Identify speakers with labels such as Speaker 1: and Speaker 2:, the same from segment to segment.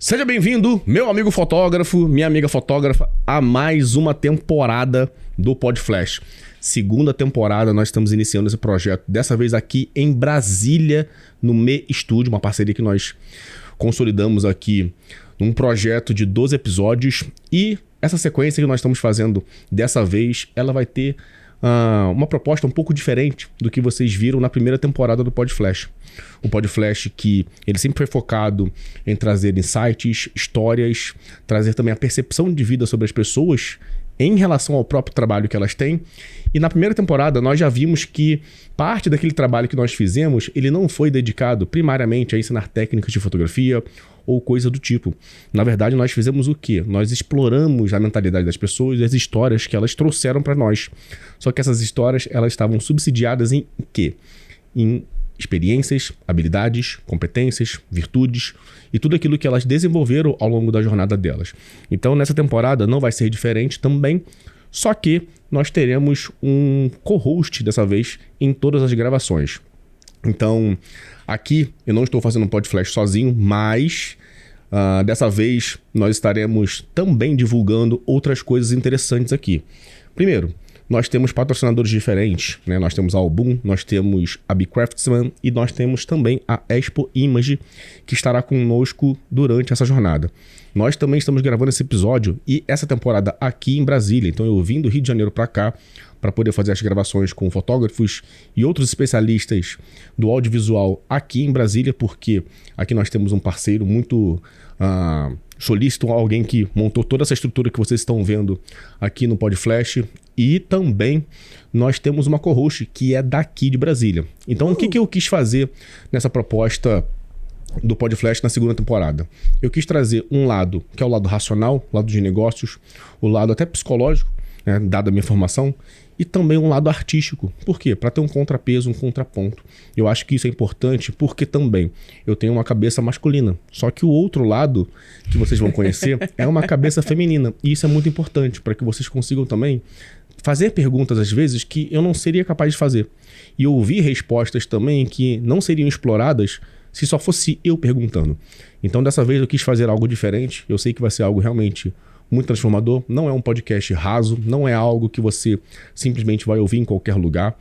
Speaker 1: Seja bem-vindo, meu amigo fotógrafo, minha amiga fotógrafa, a mais uma temporada do PodFlash. Segunda temporada, nós estamos iniciando esse projeto, dessa vez aqui em Brasília, no Me Studio, uma parceria que nós consolidamos aqui num projeto de 12 episódios. E essa sequência que nós estamos fazendo dessa vez, ela vai ter uma proposta um pouco diferente do que vocês viram na primeira temporada do PodFlash. O PodFlash que ele sempre foi focado em trazer insights, histórias, trazer também a percepção de vida sobre as pessoas em relação ao próprio trabalho que elas têm. E na primeira temporada nós já vimos que parte daquele trabalho que nós fizemos, ele não foi dedicado primariamente a ensinar técnicas de fotografia ou coisa do tipo. Na verdade, nós fizemos o quê? Nós exploramos a mentalidade das pessoas e as histórias que elas trouxeram para nós. Só que essas histórias, elas estavam subsidiadas em quê? Em experiências, habilidades, competências, virtudes e tudo aquilo que elas desenvolveram ao longo da jornada delas. Então, nessa temporada não vai ser diferente também, só que nós teremos um co-host dessa vez em todas as gravações. Então, aqui eu não estou fazendo um PodFlash sozinho, mas dessa vez nós estaremos também divulgando outras coisas interessantes aqui. Primeiro, nós temos patrocinadores diferentes, né? Nós temos a Album, nós temos a Becraftsman e nós temos também a Expo Image, que estará conosco durante essa jornada. Nós também estamos gravando esse episódio e essa temporada aqui em Brasília. Então eu vim do Rio de Janeiro para cá para poder fazer as gravações com fotógrafos e outros especialistas do audiovisual aqui em Brasília, porque aqui nós temos um parceiro muito solícito, alguém que montou toda essa estrutura que vocês estão vendo aqui no PodFlash. E também nós temos uma co-host que é daqui de Brasília. Então o que eu quis fazer nessa proposta do PodFlash na segunda temporada? Eu quis trazer um lado que é o lado racional, o lado de negócios, o lado até psicológico, né, dada a minha formação, e também um lado artístico. Por quê? Para ter um contrapeso, um contraponto. Eu acho que isso é importante porque também eu tenho uma cabeça masculina. Só que o outro lado que vocês vão conhecer é uma cabeça feminina. E isso é muito importante para que vocês consigam também fazer perguntas às vezes que eu não seria capaz de fazer. E ouvir respostas também que não seriam exploradas se só fosse eu perguntando. Então dessa vez eu quis fazer algo diferente. Eu sei que vai ser algo realmente muito transformador. Não é um podcast raso, não é algo que você simplesmente vai ouvir em qualquer lugar.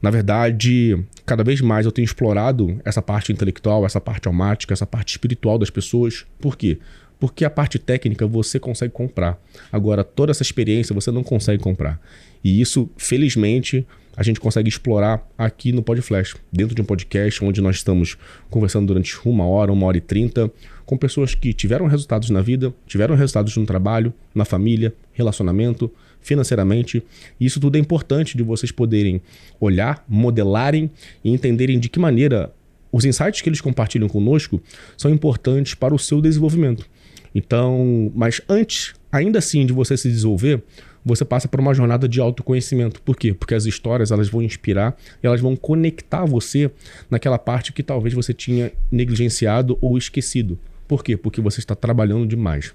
Speaker 1: Na verdade, cada vez mais eu tenho explorado essa parte intelectual, essa parte almática, essa parte espiritual das pessoas. Por quê? Porque a parte técnica você consegue comprar. Agora, toda essa experiência você não consegue comprar. E isso, felizmente, a gente consegue explorar aqui no PodFlash, dentro de um podcast onde nós estamos conversando durante 1h e 30, com pessoas que tiveram resultados na vida, tiveram resultados no trabalho, na família, relacionamento, financeiramente. E isso tudo é importante de vocês poderem olhar, modelarem e entenderem de que maneira os insights que eles compartilham conosco são importantes para o seu desenvolvimento. Então, mas antes, ainda assim, de você se desenvolver, você passa por uma jornada de autoconhecimento. Por quê? Porque as histórias elas vão inspirar e elas vão conectar você naquela parte que talvez você tinha negligenciado ou esquecido. Por quê? Porque você está trabalhando demais.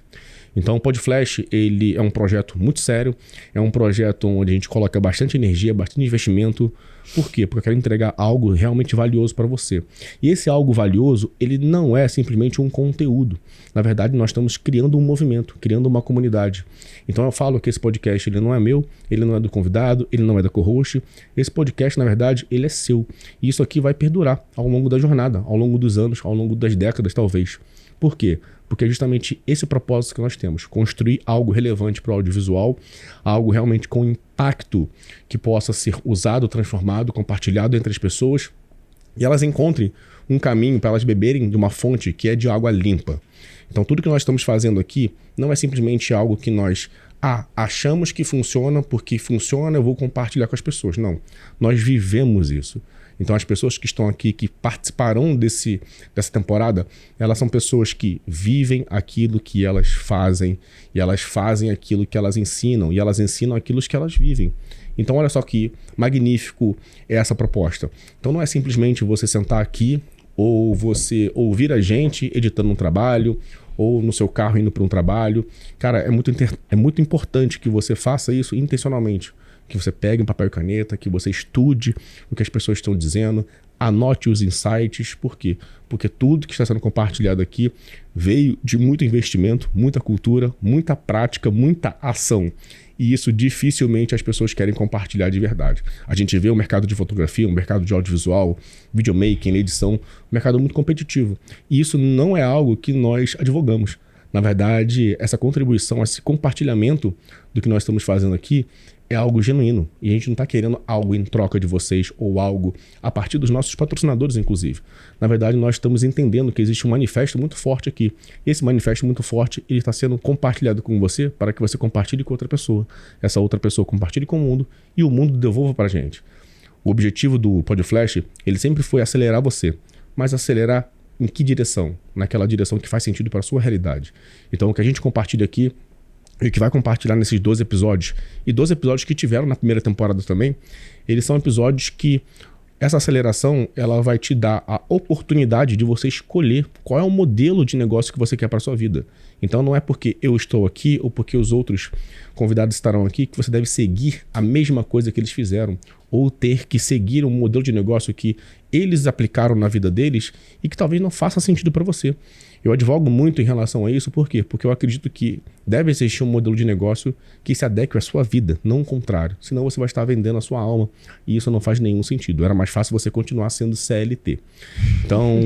Speaker 1: Então o PodFlash, ele é um projeto muito sério, é um projeto onde a gente coloca bastante energia, bastante investimento. Por quê? Porque eu quero entregar algo realmente valioso para você. E esse algo valioso, ele não é simplesmente um conteúdo. Na verdade, nós estamos criando um movimento, criando uma comunidade. Então eu falo que esse podcast, ele não é meu, ele não é do convidado, ele não é da co-host. Esse podcast, na verdade, ele é seu. E isso aqui vai perdurar ao longo da jornada, ao longo dos anos, ao longo das décadas, talvez. Por quê? Porque é justamente esse propósito que nós temos. Construir algo relevante para o audiovisual, algo realmente com impacto que possa ser usado, transformado, compartilhado entre as pessoas e elas encontrem um caminho para elas beberem de uma fonte que é de água limpa. Então tudo que nós estamos fazendo aqui não é simplesmente algo que nós achamos que funciona, porque funciona, eu vou compartilhar com as pessoas. Não, nós vivemos isso. Então as pessoas que estão aqui, que participarão dessa temporada, elas são pessoas que vivem aquilo que elas fazem, e elas fazem aquilo que elas ensinam, e elas ensinam aquilo que elas vivem. Então olha só que magnífico é essa proposta. Então não é simplesmente você sentar aqui, ou você ouvir a gente editando um trabalho, ou no seu carro indo para um trabalho. Cara, é muito importante que você faça isso intencionalmente. que você pegue um papel e caneta, que você estude o que as pessoas estão dizendo, anote os insights. Por quê? Porque tudo que está sendo compartilhado aqui veio de muito investimento, muita cultura, muita prática, muita ação. E isso dificilmente as pessoas querem compartilhar de verdade. A gente vê o mercado de fotografia, o mercado de audiovisual, videomaking, edição, um mercado muito competitivo. E isso não é algo que nós advogamos. Na verdade, essa contribuição, esse compartilhamento do que nós estamos fazendo aqui é algo genuíno. E a gente não está querendo algo em troca de vocês ou algo a partir dos nossos patrocinadores, inclusive. Na verdade, nós estamos entendendo que existe um manifesto muito forte aqui. E esse manifesto muito forte, ele está sendo compartilhado com você para que você compartilhe com outra pessoa. Essa outra pessoa compartilhe com o mundo e o mundo devolva para a gente. O objetivo do PodFlash, ele sempre foi acelerar você. Mas acelerar em que direção? Naquela direção que faz sentido para a sua realidade. Então, o que a gente compartilha aqui e o que vai compartilhar nesses 12 episódios, e 12 episódios que tiveram na primeira temporada também, eles são episódios que essa aceleração ela vai te dar a oportunidade de você escolher qual é o modelo de negócio que você quer para a sua vida. Então não é porque eu estou aqui ou porque os outros convidados estarão aqui que você deve seguir a mesma coisa que eles fizeram ou ter que seguir um modelo de negócio que eles aplicaram na vida deles e que talvez não faça sentido para você. Eu advogo muito em relação a isso, por quê? Porque eu acredito que deve existir um modelo de negócio que se adeque à sua vida, não o contrário. Senão você vai estar vendendo a sua alma e isso não faz nenhum sentido. Era mais fácil você continuar sendo CLT. Então,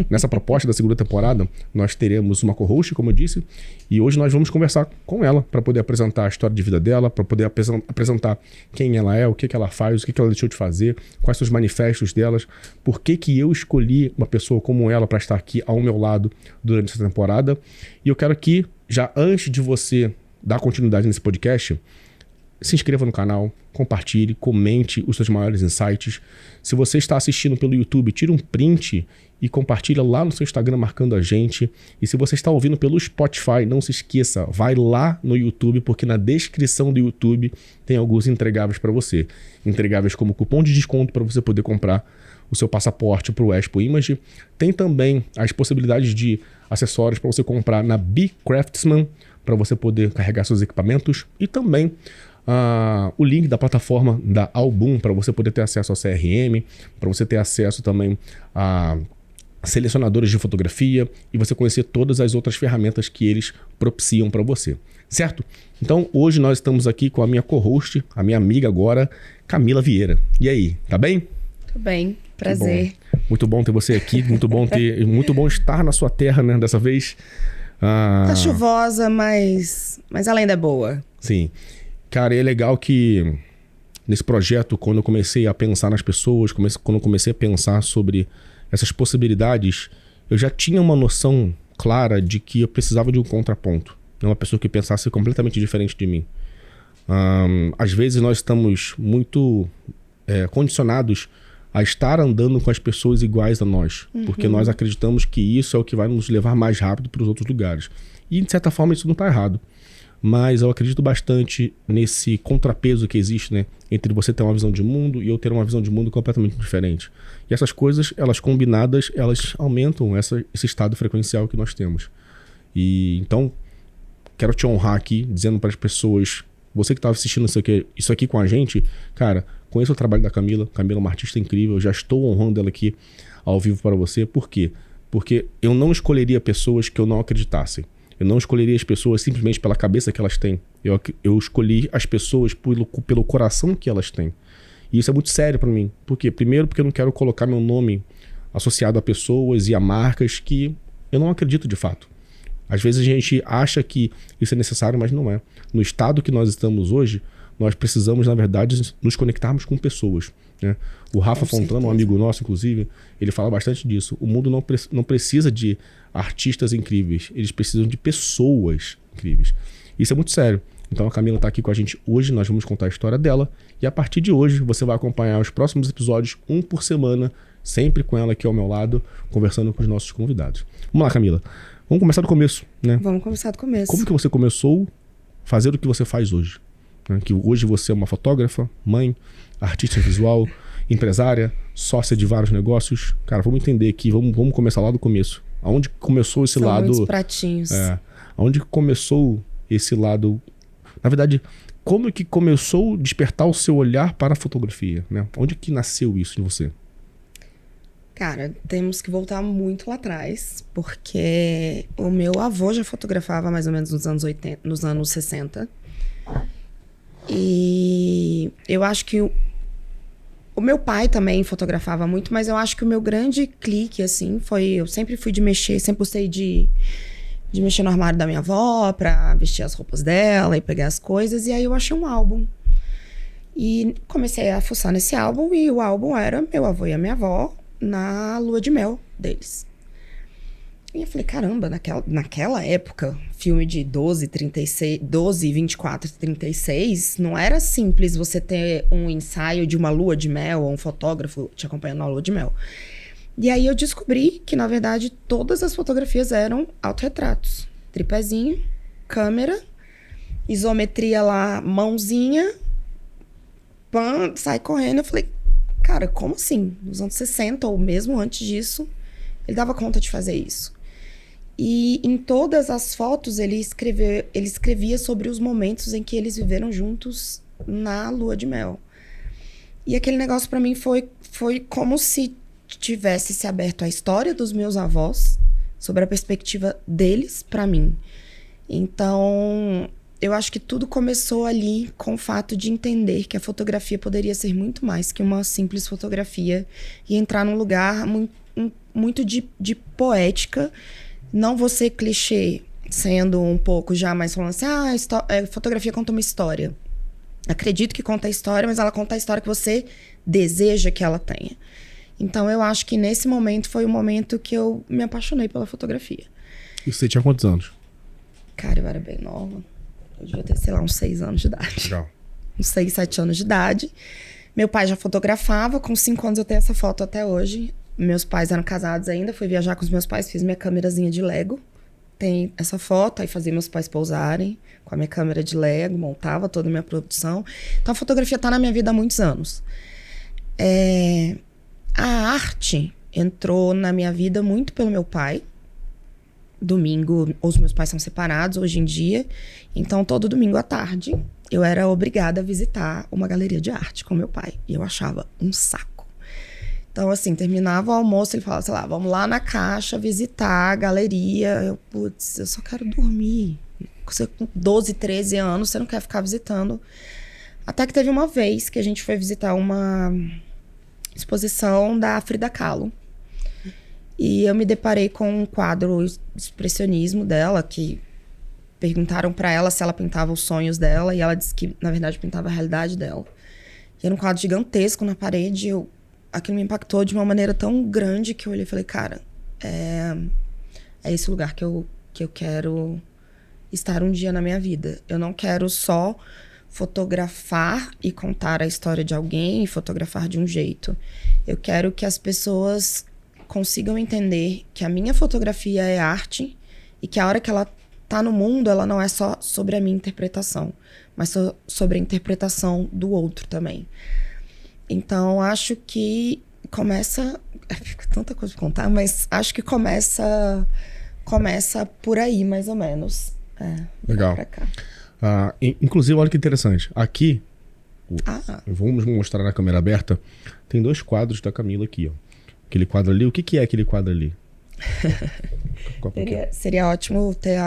Speaker 1: nessa proposta da segunda temporada, nós teremos uma co-host, como eu disse, e hoje nós vamos conversar com ela para poder apresentar a história de vida dela, para poder apresentar quem ela é, o que ela faz, o que ela deixou de fazer, quais são os manifestos delas, por que eu escolhi uma pessoa como ela para estar aqui ao meu lado durante essa temporada. E eu quero que, já antes de você dar continuidade nesse podcast, se inscreva no canal, compartilhe, comente os seus maiores insights. Se você está assistindo pelo YouTube, tira um print e compartilha lá no seu Instagram marcando a gente. E se você está ouvindo pelo Spotify, não se esqueça, vai lá no YouTube, porque na descrição do YouTube tem alguns entregáveis para você. Entregáveis como cupom de desconto para você poder comprar o seu passaporte para o Expo Image. Tem também as possibilidades de acessórios para você comprar na Be Craftsman, para você poder carregar seus equipamentos. E também o link da plataforma da Album, para você poder ter acesso ao CRM, para você ter acesso também a selecionadores de fotografia e você conhecer todas as outras ferramentas que eles propiciam para você, certo? Então hoje nós estamos aqui com a minha co-host, a minha amiga agora, Camila Vieira. E aí, tá bem?
Speaker 2: Tudo bem, prazer.
Speaker 1: Muito bom ter você aqui, muito bom estar na sua terra, né, dessa vez.
Speaker 2: Tá chuvosa, mas a lenda é boa.
Speaker 1: Sim. Cara, é legal que nesse projeto, quando eu comecei a pensar nas pessoas, quando eu comecei a pensar sobre essas possibilidades, eu já tinha uma noção clara de que eu precisava de um contraponto. Uma pessoa que pensasse completamente diferente de mim. Às vezes nós estamos muito condicionados a estar andando com as pessoas iguais a nós. Porque nós acreditamos que isso é o que vai nos levar mais rápido para os outros lugares. E, de certa forma, isso não está errado. Mas eu acredito bastante nesse contrapeso que existe, né, entre você ter uma visão de mundo e eu ter uma visão de mundo completamente diferente. E essas coisas, elas combinadas, elas aumentam esse estado frequencial que nós temos. E então, quero te honrar aqui, dizendo para as pessoas, você que está assistindo isso aqui com a gente, cara, conheça o trabalho da Camila. Camila é uma artista incrível, eu já estou honrando ela aqui ao vivo para você. Por quê? Porque eu não escolheria pessoas que eu não acreditasse. Eu não escolheria as pessoas simplesmente pela cabeça que elas têm. Eu escolhi as pessoas pelo coração que elas têm. E isso é muito sério para mim. Por quê? Primeiro, porque eu não quero colocar meu nome associado a pessoas e a marcas que eu não acredito de fato. Às vezes a gente acha que isso é necessário, mas não é. No estado que nós estamos hoje, nós precisamos, na verdade, nos conectarmos com pessoas, né? O Rafa Fontana, um amigo nosso, inclusive, ele fala bastante disso. O mundo não precisa de artistas incríveis, eles precisam de pessoas incríveis. Isso é muito sério. Então a Camila está aqui com a gente hoje, nós vamos contar a história dela. E a partir de hoje, você vai acompanhar os próximos episódios, um por semana, sempre com ela aqui ao meu lado, conversando com os nossos convidados. Vamos lá, Camila. Vamos começar do começo, né?
Speaker 2: Vamos começar do começo.
Speaker 1: Como que você começou a fazer o que você faz hoje? Que hoje você é uma fotógrafa, mãe, artista visual, empresária, sócia de vários negócios. Cara, vamos entender aqui, vamos começar lá do começo. Aonde começou esse lado...
Speaker 2: Muitos pratinhos.
Speaker 1: Aonde começou esse lado... Na verdade, como que começou a despertar o seu olhar para a fotografia, né? Onde que nasceu isso em você?
Speaker 2: Cara, temos que voltar muito lá atrás, porque o meu avô já fotografava mais ou menos nos anos 80, nos anos 60. E eu acho que o meu pai também fotografava muito, mas eu acho que o meu grande clique, assim, foi... Eu sempre fui de mexer, sempre gostei de mexer no armário da minha avó, pra vestir as roupas dela e pegar as coisas. E aí eu achei um álbum. E comecei a fuçar nesse álbum, e o álbum era meu avô e a minha avó na lua de mel deles. E eu falei, caramba, naquela época, filme de 12, 24, 36, não era simples você ter um ensaio de uma lua de mel ou um fotógrafo te acompanhando na lua de mel. E aí eu descobri que, na verdade, todas as fotografias eram autorretratos. Tripézinho, câmera, isometria lá, mãozinha, pã, sai correndo. Eu falei, cara, como assim? Nos anos 60 ou mesmo antes disso, ele dava conta de fazer isso. E em todas as fotos ele escrevia sobre os momentos em que eles viveram juntos na lua de mel. E aquele negócio pra mim foi como se tivesse se aberto a história dos meus avós, sobre a perspectiva deles pra mim. Então, eu acho que tudo começou ali com o fato de entender que a fotografia poderia ser muito mais que uma simples fotografia e entrar num lugar muito de poética. Não vou ser clichê, sendo um pouco já mais falando assim, fotografia conta uma história. Acredito que conta a história, mas ela conta a história que você deseja que ela tenha. Então eu acho que nesse momento foi o momento que eu me apaixonei pela fotografia.
Speaker 1: E você tinha quantos anos?
Speaker 2: Cara, eu era bem nova. Eu devia ter, sei lá, uns 6 anos de idade.
Speaker 1: Legal.
Speaker 2: Uns 6, 7 anos de idade. Meu pai já fotografava, com 5 anos eu tenho essa foto até hoje. Meus pais eram casados ainda, fui viajar com os meus pais, fiz minha câmerazinha de Lego. Tem essa foto, aí fazia meus pais pousarem com a minha câmera de Lego, montava toda a minha produção. Então a fotografia tá na minha vida há muitos anos. A arte entrou na minha vida muito pelo meu pai. Domingo, os meus pais são separados hoje em dia, então todo domingo à tarde eu era obrigada a visitar uma galeria de arte com meu pai. E eu achava um saco. Então, assim, terminava o almoço, ele falava, sei lá, vamos lá na Caixa visitar a galeria. Eu só quero dormir. Você com 12, 13 anos, você não quer ficar visitando. Até que teve uma vez que a gente foi visitar uma exposição da Frida Kahlo. E eu me deparei com um quadro expressionismo dela, que perguntaram pra ela se ela pintava os sonhos dela, e ela disse que, na verdade, pintava a realidade dela. E era um quadro gigantesco na parede, aquilo me impactou de uma maneira tão grande que eu olhei e falei, cara, é esse lugar que eu quero estar um dia na minha vida. Eu não quero só fotografar e contar a história de alguém e fotografar de um jeito. Eu quero que as pessoas consigam entender que a minha fotografia é arte e que a hora que ela tá no mundo, ela não é só sobre a minha interpretação, mas sobre a interpretação do outro também. Então, acho que começa... Fica tanta coisa pra contar, mas acho que começa por aí, mais ou menos.
Speaker 1: Legal.
Speaker 2: Pra cá.
Speaker 1: Inclusive, olha que interessante. Aqui, vamos mostrar na câmera aberta, tem 2 quadros da Camila aqui, ó. Aquele quadro ali, o que é aquele quadro ali?
Speaker 2: Seria ótimo ter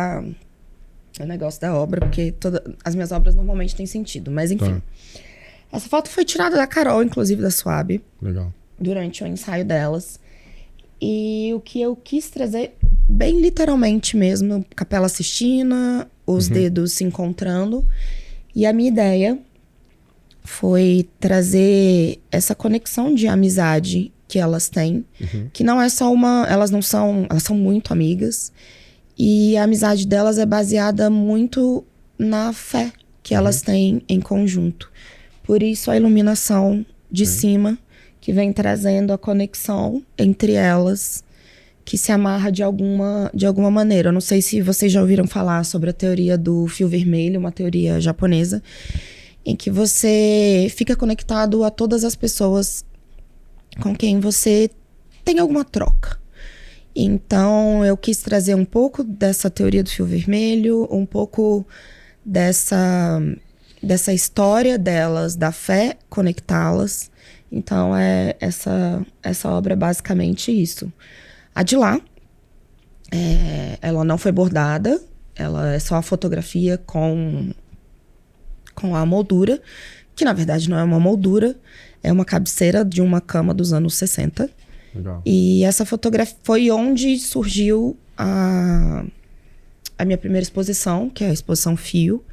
Speaker 2: o negócio da obra, porque as minhas obras normalmente têm sentido, mas enfim. Tá. Essa foto foi tirada da Carol, inclusive da Suab.
Speaker 1: Legal.
Speaker 2: Durante o ensaio delas. E o que eu quis trazer, bem literalmente mesmo, Capela Sistina, os dedos se encontrando. E a minha ideia foi trazer essa conexão de amizade que elas têm, que não é só elas são muito amigas, e a amizade delas é baseada muito na fé que elas têm em conjunto. Por isso a iluminação de cima, que vem trazendo a conexão entre elas, que se amarra de alguma maneira. Eu não sei se vocês já ouviram falar sobre a teoria do fio vermelho, uma teoria japonesa, em que você fica conectado a todas as pessoas com quem você tem alguma troca. Então, eu quis trazer um pouco dessa teoria do fio vermelho, um pouco dessa dessa história delas, da fé, conectá-las. Então, essa obra é basicamente isso. A de lá, ela não foi bordada, ela é só a fotografia com a moldura, que na verdade não é uma moldura, é uma cabeceira de uma cama dos anos 60.
Speaker 1: Legal.
Speaker 2: E essa fotografia foi onde surgiu a minha primeira exposição, que é a exposição Fio,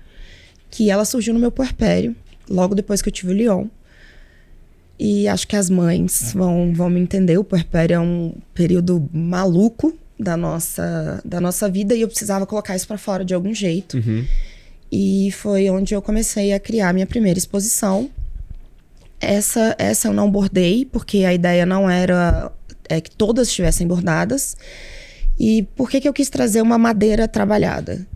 Speaker 2: que ela surgiu no meu puerpério, logo depois que eu tive o Leon. E acho que as mães vão me entender, o puerpério é um período maluco da nossa vida e eu precisava colocar isso pra fora de algum jeito.
Speaker 1: Uhum.
Speaker 2: E foi onde eu comecei a criar minha primeira exposição. Essa eu não bordei, porque a ideia não era que todas estivessem bordadas. E por que eu quis trazer uma madeira trabalhada?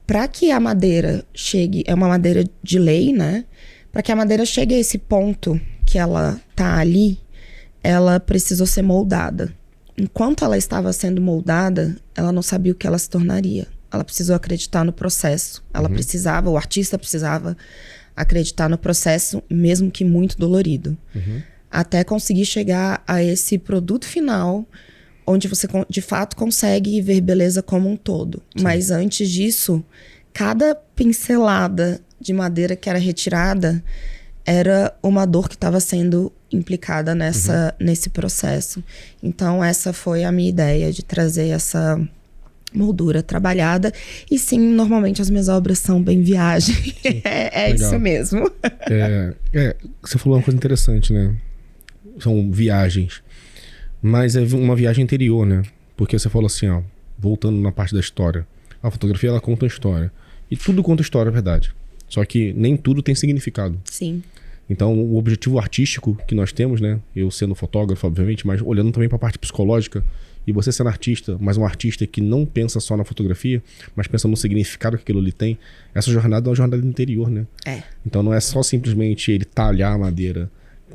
Speaker 2: Para que a madeira chegue... É uma madeira de lei, né? Para que a madeira chegue a esse ponto que ela tá ali, ela precisou ser moldada. Enquanto ela estava sendo moldada, ela não sabia o que ela se tornaria. Ela precisou acreditar no processo. Ela precisava, o artista precisava acreditar no processo, mesmo que muito dolorido. Até conseguir chegar a esse produto final, onde você de fato consegue ver beleza como um todo. Sim. Mas antes disso, cada pincelada de madeira que era retirada era uma dor que estava sendo implicada nesse processo. Então essa foi a minha ideia, de trazer essa moldura trabalhada. E sim, normalmente as minhas obras são bem viagem. É isso mesmo.
Speaker 1: Você falou uma coisa interessante, né? São viagens. Mas é uma viagem interior, né? Porque você falou assim, ó, voltando na parte da história. A fotografia, ela conta a história. E tudo conta história, é verdade. Só que nem tudo tem significado.
Speaker 2: Sim.
Speaker 1: Então, o objetivo artístico que nós temos, né? Eu sendo fotógrafo, obviamente, mas olhando também para a parte psicológica, e você sendo artista, mas um artista que não pensa só na fotografia, mas pensa no significado que aquilo ali tem, essa jornada é uma jornada interior, né? Então não é só simplesmente ele talhar a madeira.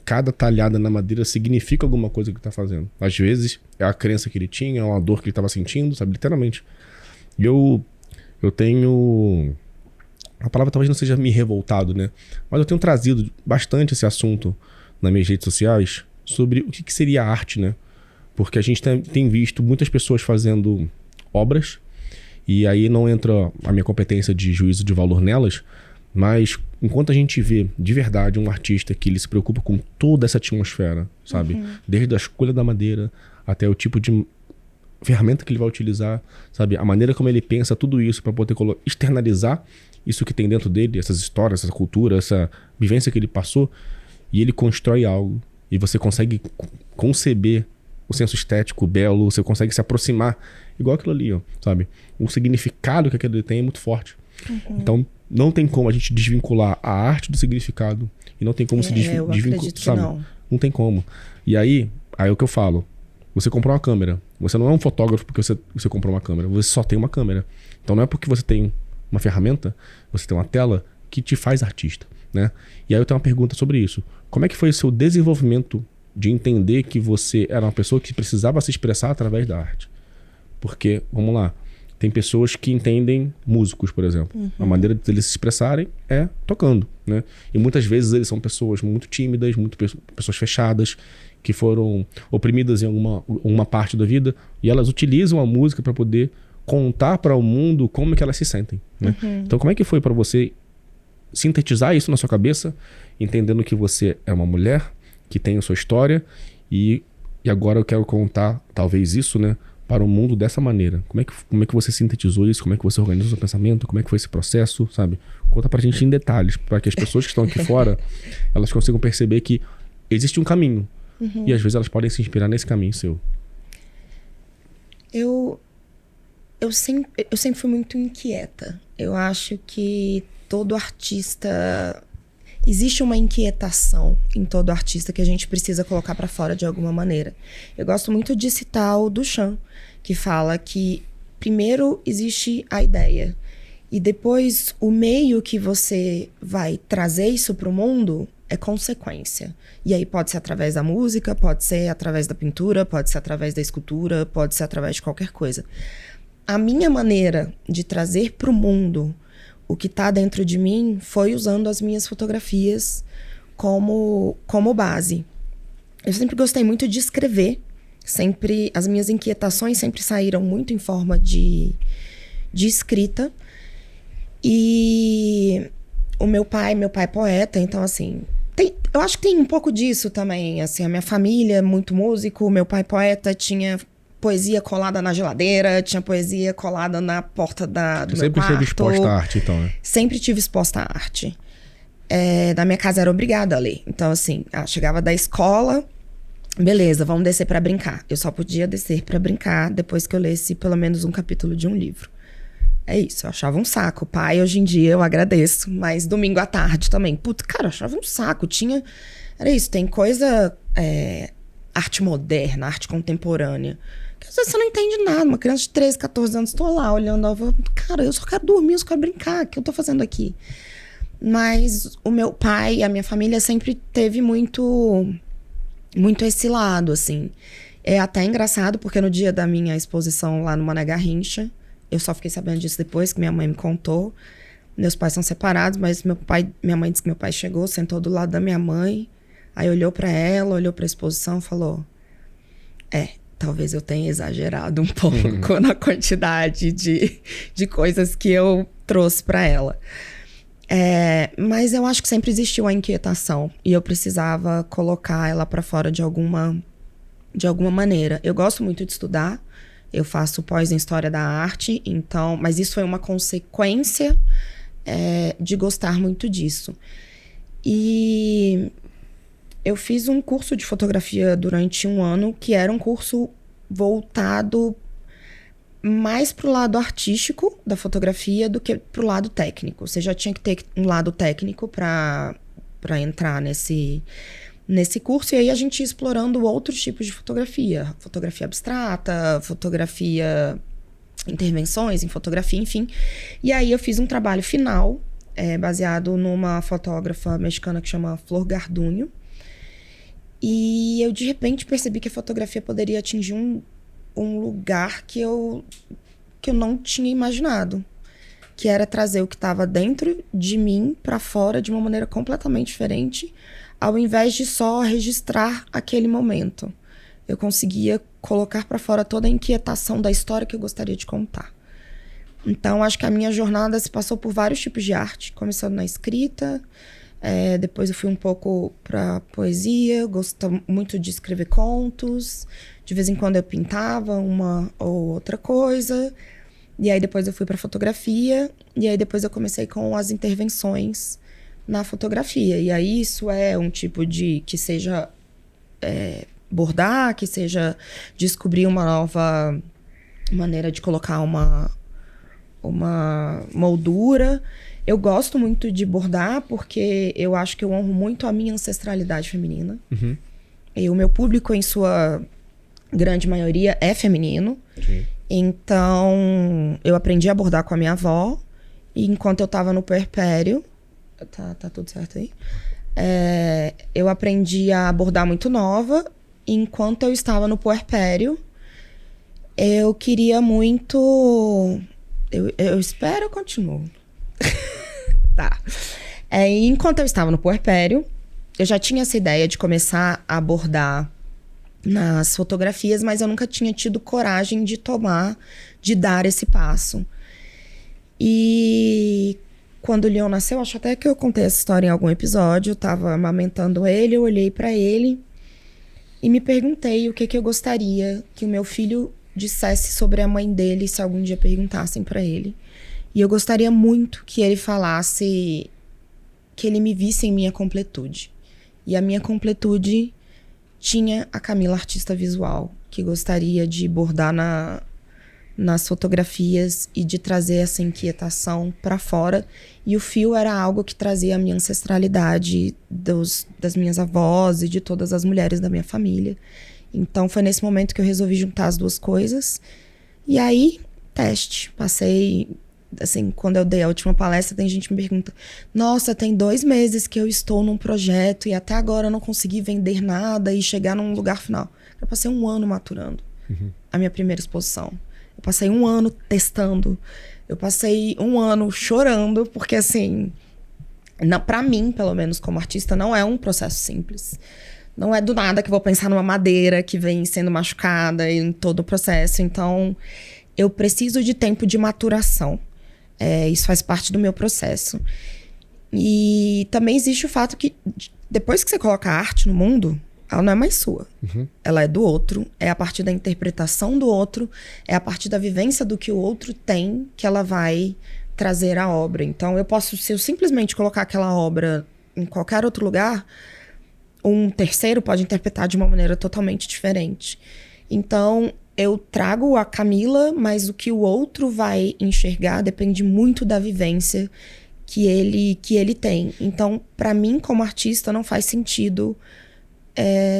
Speaker 1: Cada talhada na madeira significa alguma coisa que ele está fazendo. Às vezes é a crença que ele tinha, é uma dor que ele estava sentindo, sabe? Literalmente. E eu tenho... A palavra talvez não seja me revoltado, né? Mas eu tenho trazido bastante esse assunto nas minhas redes sociais sobre o que seria arte, né? Porque a gente tem visto muitas pessoas fazendo obras e aí não entra a minha competência de juízo de valor nelas, mas enquanto a gente vê de verdade um artista que ele se preocupa com toda essa atmosfera, sabe? Desde a escolha da madeira até o tipo de ferramenta que ele vai utilizar, sabe? A maneira como ele pensa tudo isso para poder externalizar isso que tem dentro dele, essas histórias, essa cultura, essa vivência que ele passou, e ele constrói algo e você consegue conceber o senso estético belo, você consegue se aproximar igual aquilo ali, ó, sabe? O significado que aquilo ali tem é muito forte. Então não tem como a gente desvincular a arte do significado e não tem como se desvincular, sabe? Não tem como. E aí é o que eu falo. Você comprou uma câmera. Você não é um fotógrafo porque você comprou uma câmera. Você só tem uma câmera. Então não é porque você tem uma ferramenta, você tem uma tela que te faz artista, né? E aí eu tenho uma pergunta sobre isso. Como é que foi o seu desenvolvimento de entender que você era uma pessoa que precisava se expressar através da arte? Porque, vamos lá, tem pessoas que entendem músicos, por exemplo. A maneira deles se expressarem é tocando, né? E muitas vezes eles são pessoas muito tímidas, pessoas fechadas, que foram oprimidas em alguma parte da vida, e elas utilizam a música para poder contar para o mundo como é que elas se sentem, né? Então como é que foi para você sintetizar isso na sua cabeça, entendendo que você é uma mulher que tem a sua história e agora eu quero contar talvez isso, né, para o mundo dessa maneira? Como é que você sintetizou isso? Como é que você organizou o seu pensamento? Como é que foi esse processo, sabe? Conta pra gente em detalhes, para que as pessoas que estão aqui fora, elas consigam perceber que existe um caminho. E às vezes elas podem se inspirar nesse caminho seu.
Speaker 2: Eu sempre fui muito inquieta. Eu acho que todo artista... Existe uma inquietação em todo artista que a gente precisa colocar pra fora de alguma maneira. Eu gosto muito de citar o Duchamp, que fala que primeiro existe a ideia e depois o meio que você vai trazer isso pro mundo é consequência. E aí pode ser através da música, pode ser através da pintura, pode ser através da escultura, pode ser através de qualquer coisa. A minha maneira de trazer pro mundo o que tá dentro de mim foi usando as minhas fotografias como base. Eu sempre gostei muito de escrever. As minhas inquietações sempre saíram muito em forma de escrita. E o meu pai é poeta, então assim... eu acho que tem um pouco disso também, assim, a minha família é muito músico, meu pai poeta, tinha poesia colada na geladeira, tinha poesia colada na porta do meu quarto.
Speaker 1: Sempre esteve exposta à arte, então, né?
Speaker 2: Sempre tive exposta à arte. Da minha casa era obrigada a ler. Então, assim, chegava da escola, beleza, vamos descer pra brincar. Eu só podia descer pra brincar depois que eu lesse pelo menos um capítulo de um livro. É isso, eu achava um saco. Pai, hoje em dia eu agradeço, mas domingo à tarde também. Puta, cara, eu achava um saco. Era isso, tem coisa... arte moderna, arte contemporânea. Que às vezes você não entende nada. Uma criança de 13, 14 anos, tô lá olhando, cara, eu só quero dormir, eu só quero brincar. O que eu tô fazendo aqui? Mas o meu pai e a minha família sempre teve muito esse lado, assim. É até engraçado, porque no dia da minha exposição lá no Mané Garrincha, eu só fiquei sabendo disso depois que minha mãe me contou. Meus pais são separados, mas minha mãe disse que meu pai chegou, sentou do lado da minha mãe, aí olhou pra ela, olhou pra exposição e falou: talvez eu tenha exagerado um pouco na quantidade de coisas que eu trouxe pra ela. Mas eu acho que sempre existiu a inquietação e eu precisava colocar ela pra fora de alguma maneira. Eu gosto muito de estudar. Eu faço pós em História da Arte, então, mas isso foi uma consequência de gostar muito disso. E eu fiz um curso de fotografia durante um ano, que era um curso voltado mais pro lado artístico da fotografia do que pro lado técnico. Você já tinha que ter um lado técnico para entrar nesse curso, e aí a gente ia explorando outros tipos de fotografia. Fotografia abstrata, fotografia... intervenções em fotografia, enfim. E aí eu fiz um trabalho final, baseado numa fotógrafa mexicana que chama Flor Garduño. E eu, de repente, percebi que a fotografia poderia atingir um lugar que eu não tinha imaginado. Que era trazer o que estava dentro de mim para fora de uma maneira completamente diferente, ao invés de só registrar aquele momento. Eu conseguia colocar para fora toda a inquietação da história que eu gostaria de contar. Então, acho que a minha jornada se passou por vários tipos de arte, começando na escrita, depois eu fui um pouco para poesia, gosto muito de escrever contos, de vez em quando eu pintava uma ou outra coisa, e aí depois eu fui para fotografia, e aí depois eu comecei com as intervenções na fotografia. E aí isso é um tipo de... que seja bordar, que seja descobrir uma nova maneira de colocar uma moldura. Eu gosto muito de bordar porque eu acho que eu honro muito a minha ancestralidade feminina. Uhum. E o meu público, em sua grande maioria, é feminino. Sim. Então, eu aprendi a bordar com a minha avó. E enquanto eu tava no puerpério... Tá tudo certo aí? Eu aprendi a bordar muito nova. Enquanto eu estava no puerpério, eu queria muito... Eu espero, eu continuo. Tá. Enquanto eu estava no puerpério, eu já tinha essa ideia de começar a bordar nas fotografias, mas eu nunca tinha tido coragem de dar esse passo. E quando o Leon nasceu, acho até que eu contei essa história em algum episódio, eu tava amamentando ele, eu olhei pra ele e me perguntei o que eu gostaria que o meu filho dissesse sobre a mãe dele se algum dia perguntassem pra ele. E eu gostaria muito que ele falasse, que ele me visse em minha completude. E a minha completude tinha a Camila, artista visual, que gostaria de bordar nas fotografias e de trazer essa inquietação pra fora. E o fio era algo que trazia a minha ancestralidade das minhas avós e de todas as mulheres da minha família. Então foi nesse momento que eu resolvi juntar as duas coisas. E aí, teste. Passei, assim, quando eu dei a última palestra, tem gente que me pergunta: nossa, tem 2 meses que eu estou num projeto e até agora eu não consegui vender nada e chegar num lugar final. Eu passei 1 ano maturando a minha primeira exposição. Eu passei 1 ano testando. Eu passei um ano chorando, porque assim, pra mim, pelo menos como artista, não é um processo simples. Não é do nada que eu vou pensar numa madeira que vem sendo machucada em todo o processo. Então, eu preciso de tempo de maturação. Isso faz parte do meu processo. E também existe o fato que, depois que você coloca a arte no mundo, ela não é mais sua. Ela é do outro, é a partir da interpretação do outro, é a partir da vivência do que o outro tem que ela vai trazer a obra. Então, se eu simplesmente colocar aquela obra em qualquer outro lugar, um terceiro pode interpretar de uma maneira totalmente diferente. Então, eu trago a Camila, mas o que o outro vai enxergar depende muito da vivência que ele tem. Então, para mim, como artista, não faz sentido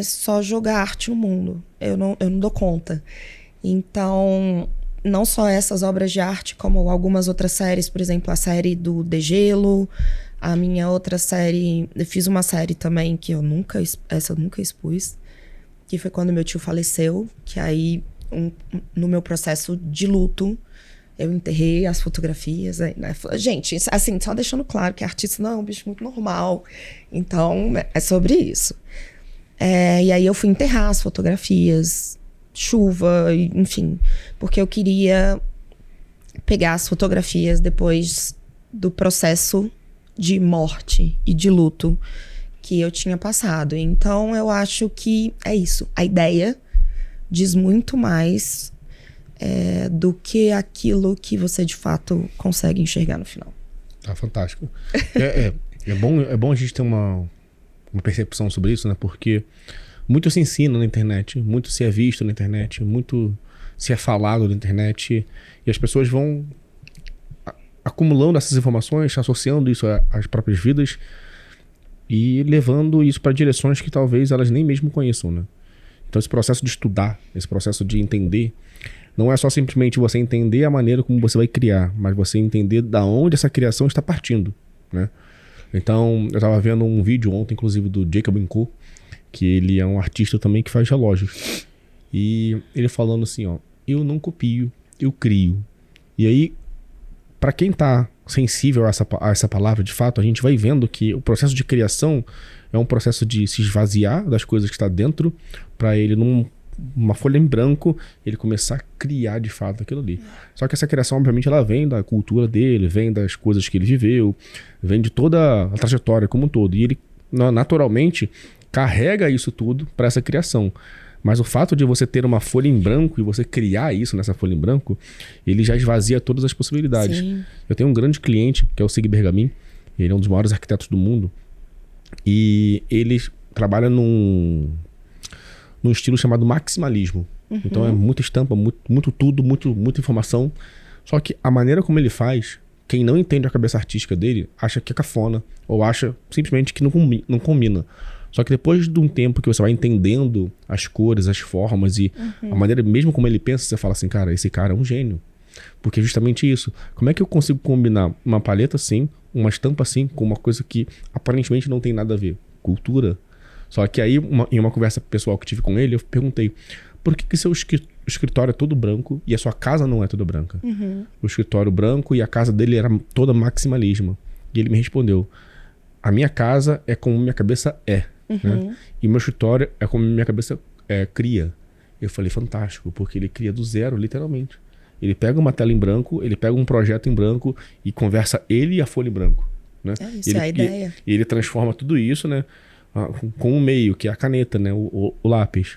Speaker 2: só jogar arte no mundo. Eu não dou conta. Então, não só essas obras de arte, como algumas outras séries, por exemplo, a série do Degelo, a minha outra série... Eu fiz uma série também que eu nunca expus, que foi quando meu tio faleceu, que aí, no meu processo de luto, eu enterrei as fotografias. Né? Gente, assim, só deixando claro que artista não é um bicho muito normal. Então, é sobre isso. E aí eu fui enterrar as fotografias, chuva, enfim, porque eu queria pegar as fotografias depois do processo de morte e de luto que eu tinha passado. Então, eu acho que é isso. A ideia diz muito mais do que aquilo que você, de fato, consegue enxergar no final.
Speaker 1: Tá fantástico. É bom a gente ter uma percepção sobre isso, né? Porque muito se ensina na internet, muito se é visto na internet, muito se é falado na internet, e as pessoas vão acumulando essas informações, associando isso às próprias vidas e levando isso para direções que talvez elas nem mesmo conheçam, né? Então esse processo de estudar, esse processo de entender, não é só simplesmente você entender a maneira como você vai criar, mas você entender da onde essa criação está partindo, né? Então, eu estava vendo um vídeo ontem, inclusive, do Jacob Co, que ele é um artista também que faz relógios. E ele falando assim, ó, eu não copio, eu crio. E aí, para quem tá sensível a essa palavra, de fato, a gente vai vendo que o processo de criação é um processo de se esvaziar das coisas que está dentro, para ele numa folha em branco, ele começar a criar de fato aquilo ali. Só que essa criação, obviamente, ela vem da cultura dele, vem das coisas que ele viveu, vem de toda a trajetória como um todo. E ele, naturalmente, carrega isso tudo para essa criação. Mas o fato de você ter uma folha em branco e você criar isso nessa folha em branco, ele já esvazia todas as possibilidades.
Speaker 2: Sim.
Speaker 1: Eu tenho um grande cliente, que é o Sig Bergamin, ele é um dos maiores arquitetos do mundo, e ele trabalha num estilo chamado maximalismo. Então é muita estampa, muito tudo, muita informação. Só que a maneira como ele faz, quem não entende a cabeça artística dele, acha que é cafona, ou acha simplesmente que não combina. Só que depois de um tempo que você vai entendendo as cores, as formas e a maneira mesmo como ele pensa, você fala assim, cara, esse cara é um gênio. Porque é justamente isso. Como é que eu consigo combinar uma paleta assim, uma estampa assim, com uma coisa que aparentemente não tem nada a ver? Cultura. Só que aí, em uma conversa pessoal que tive com ele, eu perguntei, por que seu escritório é todo branco e a sua casa não é toda branca? O escritório branco e a casa dele era toda maximalismo. E ele me respondeu, a minha casa é como minha cabeça é. Né? E meu escritório é como minha cabeça cria. Eu falei, fantástico, porque ele cria do zero, literalmente. Ele pega uma tela em branco, ele pega um projeto em branco e conversa ele e a folha em branco. Né?
Speaker 2: Isso é a ideia.
Speaker 1: E ele transforma tudo isso, né, com o meio, que é a caneta, né, o lápis.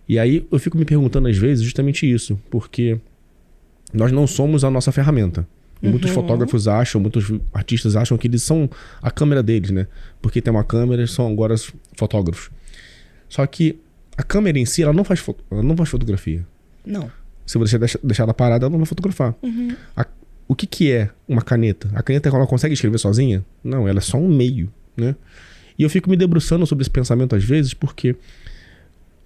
Speaker 1: E aí eu fico me perguntando às vezes justamente isso, porque nós não somos a nossa ferramenta. E muitos fotógrafos acham, muitos artistas acham que eles são a câmera deles, né? Porque tem uma câmera, eles são agora fotógrafos. Só que a câmera em si, ela não faz fotografia.
Speaker 2: Não.
Speaker 1: Se você deixar ela parada, ela não vai fotografar. O que é uma caneta? A caneta, ela consegue escrever sozinha? Não, ela é só um meio, né? E eu fico me debruçando sobre esse pensamento às vezes, porque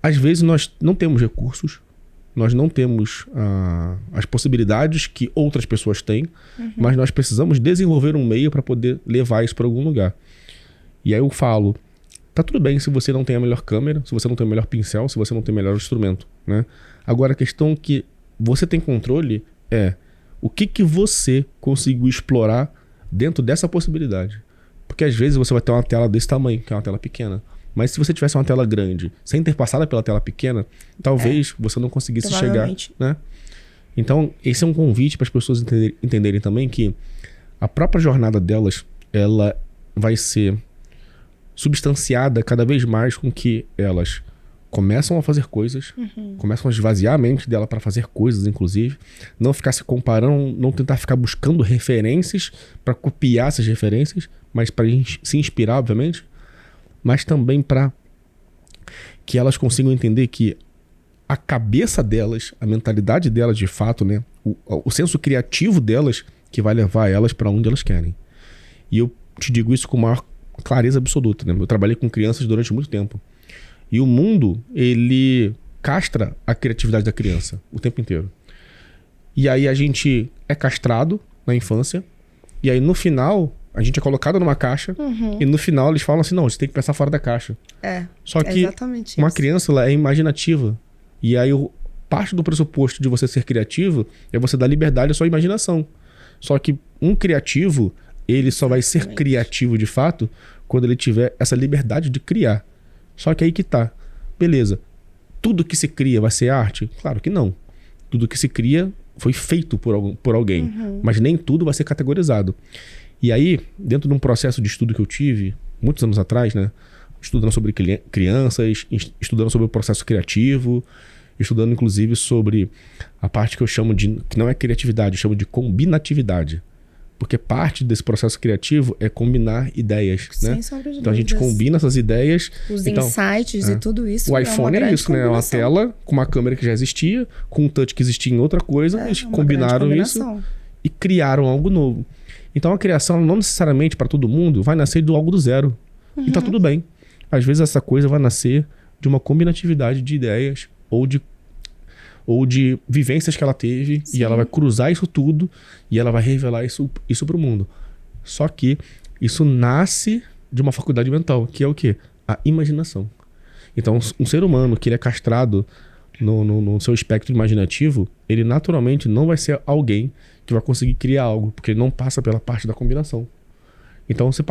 Speaker 1: às vezes nós não temos recursos, nós não temos as possibilidades que outras pessoas têm, mas nós precisamos desenvolver um meio para poder levar isso para algum lugar. E aí eu falo, tá tudo bem se você não tem a melhor câmera, se você não tem o melhor pincel, se você não tem o melhor instrumento, né? Agora a questão que você tem controle é O que você conseguiu explorar dentro dessa possibilidade? Porque às vezes você vai ter uma tela desse tamanho, que é uma tela pequena. Mas se você tivesse uma tela grande, sem ter passado pela tela pequena, talvez você não conseguisse chegar, né? Então, esse é um convite para as pessoas entenderem também que a própria jornada delas, ela vai ser substanciada cada vez mais com que elas começam a fazer coisas, começam a esvaziar a mente dela para fazer coisas, inclusive. Não ficar se comparando, não tentar ficar buscando referências para copiar essas referências, mas para se inspirar, obviamente. Mas também para que elas consigam entender que a cabeça delas, a mentalidade delas de fato, né, o senso criativo delas que vai levar elas para onde elas querem. E eu te digo isso com maior clareza absoluta, né? Eu trabalhei com crianças durante muito tempo. E o mundo, ele castra a criatividade da criança o tempo inteiro. E aí a gente é castrado na infância, e aí no final a gente é colocado numa caixa, e no final eles falam assim, não, você tem que pensar fora da caixa. Só que uma criança, ela é imaginativa. E aí parte do pressuposto de você ser criativo é você dar liberdade à sua imaginação. Só que um criativo, ele só vai ser criativo de fato quando ele tiver essa liberdade de criar. Só que aí que tá. Beleza. Tudo que se cria vai ser arte? Claro que não. Tudo que se cria foi feito por alguém. Mas nem tudo vai ser categorizado. E aí, dentro de um processo de estudo que eu tive, muitos anos atrás, né? Estudando sobre crianças, estudando sobre o processo criativo, estudando inclusive sobre a parte que eu chamo de, que não é criatividade, eu chamo de combinatividade. Porque parte desse processo criativo é combinar ideias, né? Então a gente combina essas ideias.
Speaker 2: Os insights e tudo isso.
Speaker 1: O iPhone é isso, né? É uma tela com uma câmera que já existia, com um touch que existia em outra coisa, eles combinaram isso e criaram algo novo. Então a criação, não necessariamente para todo mundo, vai nascer do algo do zero. E tá tudo bem. Às vezes essa coisa vai nascer de uma combinatividade de ideias ou de vivências que ela teve, e ela vai cruzar isso tudo e ela vai revelar isso pro mundo. Só que isso nasce de uma faculdade mental, que é o quê? A imaginação. Então, um ser humano que ele é castrado no seu espectro imaginativo, ele naturalmente não vai ser alguém que vai conseguir criar algo, porque ele não passa pela parte da combinação. Então, se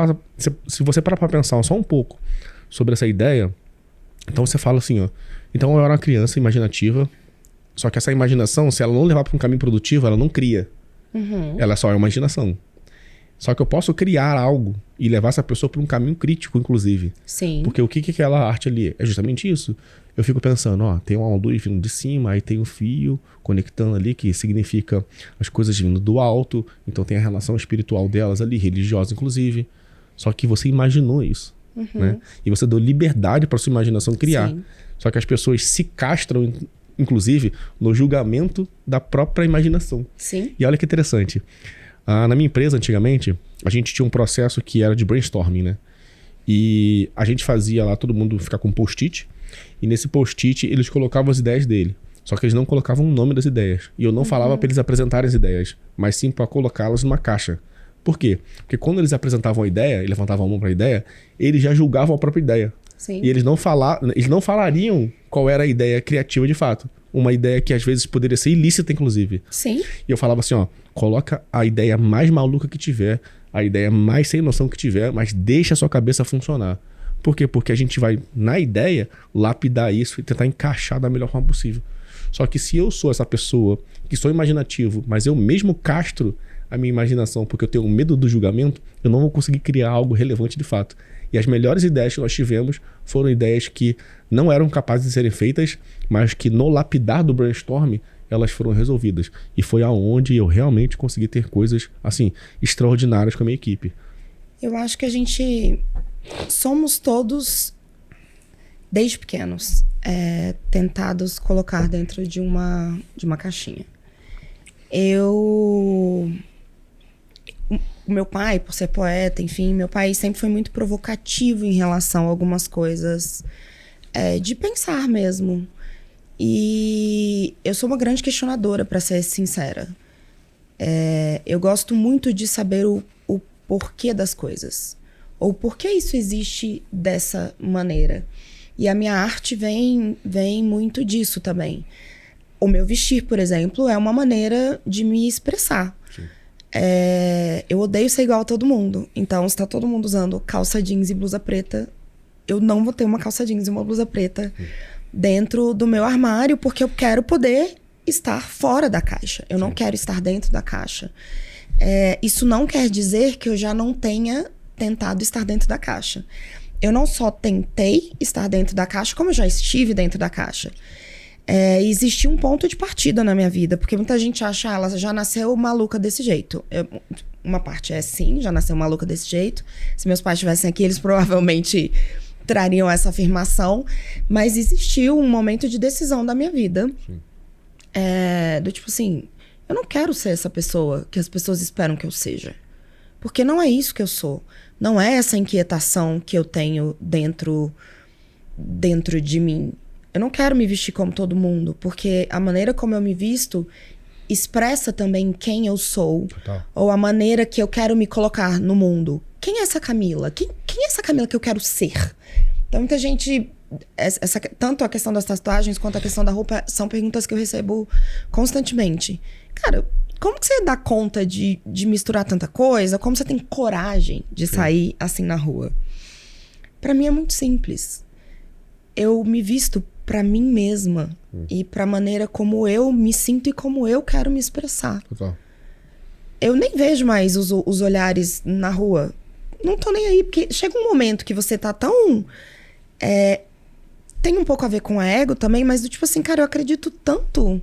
Speaker 1: você parar para pensar só um pouco sobre essa ideia, então você fala assim, ó, então eu era uma criança imaginativa. Só que essa imaginação, se ela não levar para um caminho produtivo, ela não cria. Ela só é uma imaginação. Só que eu posso criar algo e levar essa pessoa para um caminho crítico, inclusive.
Speaker 2: Sim.
Speaker 1: Porque o que é aquela arte ali? É justamente isso. Eu fico pensando, ó, tem uma luz vindo de cima, aí tem um fio conectando ali, que significa as coisas vindo do alto. Então tem a relação espiritual delas ali, religiosa inclusive. Só que você imaginou isso, né? E você deu liberdade para sua imaginação criar. Sim. Só que as pessoas se castram, inclusive, no julgamento da própria imaginação.
Speaker 2: Sim.
Speaker 1: E olha que interessante. Na minha empresa, antigamente, a gente tinha um processo que era de brainstorming, né? E a gente fazia lá, todo mundo ficar com um post-it. E nesse post-it, eles colocavam as ideias dele. Só que eles não colocavam o nome das ideias. E eu não falava para eles apresentarem as ideias, mas sim para colocá-las numa caixa. Por quê? Porque quando eles apresentavam a ideia, e levantavam a mão para a ideia, eles já julgavam a própria ideia.
Speaker 2: Sim.
Speaker 1: E eles não falariam qual era a ideia criativa de fato. Uma ideia que às vezes poderia ser ilícita, inclusive.
Speaker 2: Sim.
Speaker 1: E eu falava assim, ó, coloca a ideia mais maluca que tiver, a ideia mais sem noção que tiver, mas deixa a sua cabeça funcionar. Por quê? Porque a gente vai, na ideia, lapidar isso e tentar encaixar da melhor forma possível. Só que se eu sou essa pessoa que sou imaginativo, mas eu mesmo castro a minha imaginação porque eu tenho medo do julgamento, eu não vou conseguir criar algo relevante de fato. E as melhores ideias que nós tivemos foram ideias que não eram capazes de serem feitas, mas que no lapidar do brainstorm elas foram resolvidas. E foi aonde eu realmente consegui ter coisas assim extraordinárias com a minha equipe.
Speaker 2: Eu acho que a gente somos todos, desde pequenos, tentados colocar dentro de uma caixinha. O meu pai, por ser poeta, enfim, meu pai sempre foi muito provocativo em relação a algumas coisas de pensar mesmo. E eu sou uma grande questionadora, para ser sincera. Eu gosto muito de saber o porquê das coisas. Ou por que isso existe dessa maneira. E a minha arte vem muito disso também. O meu vestir, por exemplo, é uma maneira de me expressar. Eu odeio ser igual a todo mundo. Então, se tá todo mundo usando calça jeans e blusa preta, eu não vou ter uma calça jeans e uma blusa preta dentro do meu armário, porque eu quero poder estar fora da caixa. Eu não quero estar dentro da caixa. Isso não quer dizer que eu já não tenha tentado estar dentro da caixa. Eu não só tentei estar dentro da caixa, como eu já estive dentro da caixa. Existia um ponto de partida na minha vida, porque muita gente acha, ela já nasceu maluca desse jeito. Uma parte sim, já nasceu maluca desse jeito. Se meus pais estivessem aqui, eles provavelmente trariam essa afirmação. Mas existiu um momento de decisão da minha vida. Do tipo assim, eu não quero ser essa pessoa que as pessoas esperam que eu seja. Porque não é isso que eu sou. Não é essa inquietação que eu tenho dentro de mim. Eu não quero me vestir como todo mundo, porque a maneira como eu me visto expressa também quem eu sou.
Speaker 1: Total.
Speaker 2: Ou a maneira que eu quero me colocar no mundo. Quem é essa Camila? Quem é essa Camila que eu quero ser? Então, muita gente... tanto a questão das tatuagens quanto a questão da roupa são perguntas que eu recebo constantemente. Cara, como que você dá conta de misturar tanta coisa? Como você tem coragem de sair assim na rua? Pra mim é muito simples. Eu me visto pra mim mesma e pra maneira como eu me sinto e como eu quero me expressar.
Speaker 1: Total.
Speaker 2: Eu nem vejo mais os olhares na rua. Não tô nem aí, porque chega um momento que você tá tão... tem um pouco a ver com ego também, mas do tipo assim, cara, eu acredito tanto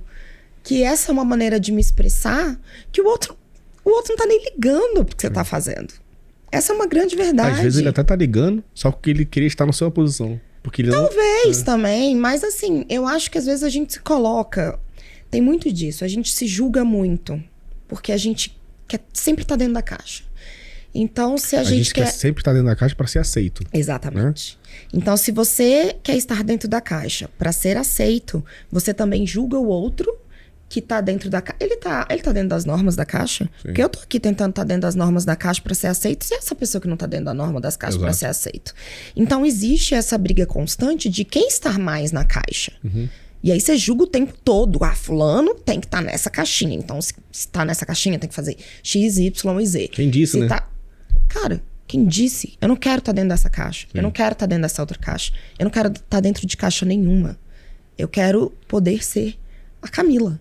Speaker 2: que essa é uma maneira de me expressar que o outro não tá nem ligando pro que você tá fazendo. Essa é uma grande verdade.
Speaker 1: Às vezes ele até tá ligando, só porque ele queria estar na sua posição. Porque ele
Speaker 2: Talvez também, mas assim, eu acho que às vezes a gente se coloca... Tem muito disso, a gente se julga muito, porque a gente quer sempre estar dentro da caixa. Então, se a gente
Speaker 1: quer sempre estar dentro da caixa para ser aceito.
Speaker 2: Exatamente. Então, se você quer estar dentro da caixa para ser aceito, você também julga o outro que tá dentro da caixa. Ele tá dentro das normas da caixa? Sim. Porque eu tô aqui tentando estar dentro das normas da caixa para ser aceito, e essa pessoa que não tá dentro da norma das caixas para ser aceito. Então, existe essa briga constante de quem estar mais na caixa. E aí você julga o tempo todo. Fulano tem que estar nessa caixinha. Então, se tá nessa caixinha, tem que fazer X, Y e Z.
Speaker 1: Quem disse, né?
Speaker 2: Cara, quem disse? Eu não quero estar dentro dessa caixa. Eu não quero estar dentro dessa outra caixa. Eu não quero estar dentro de caixa nenhuma. Eu quero poder ser a Camila.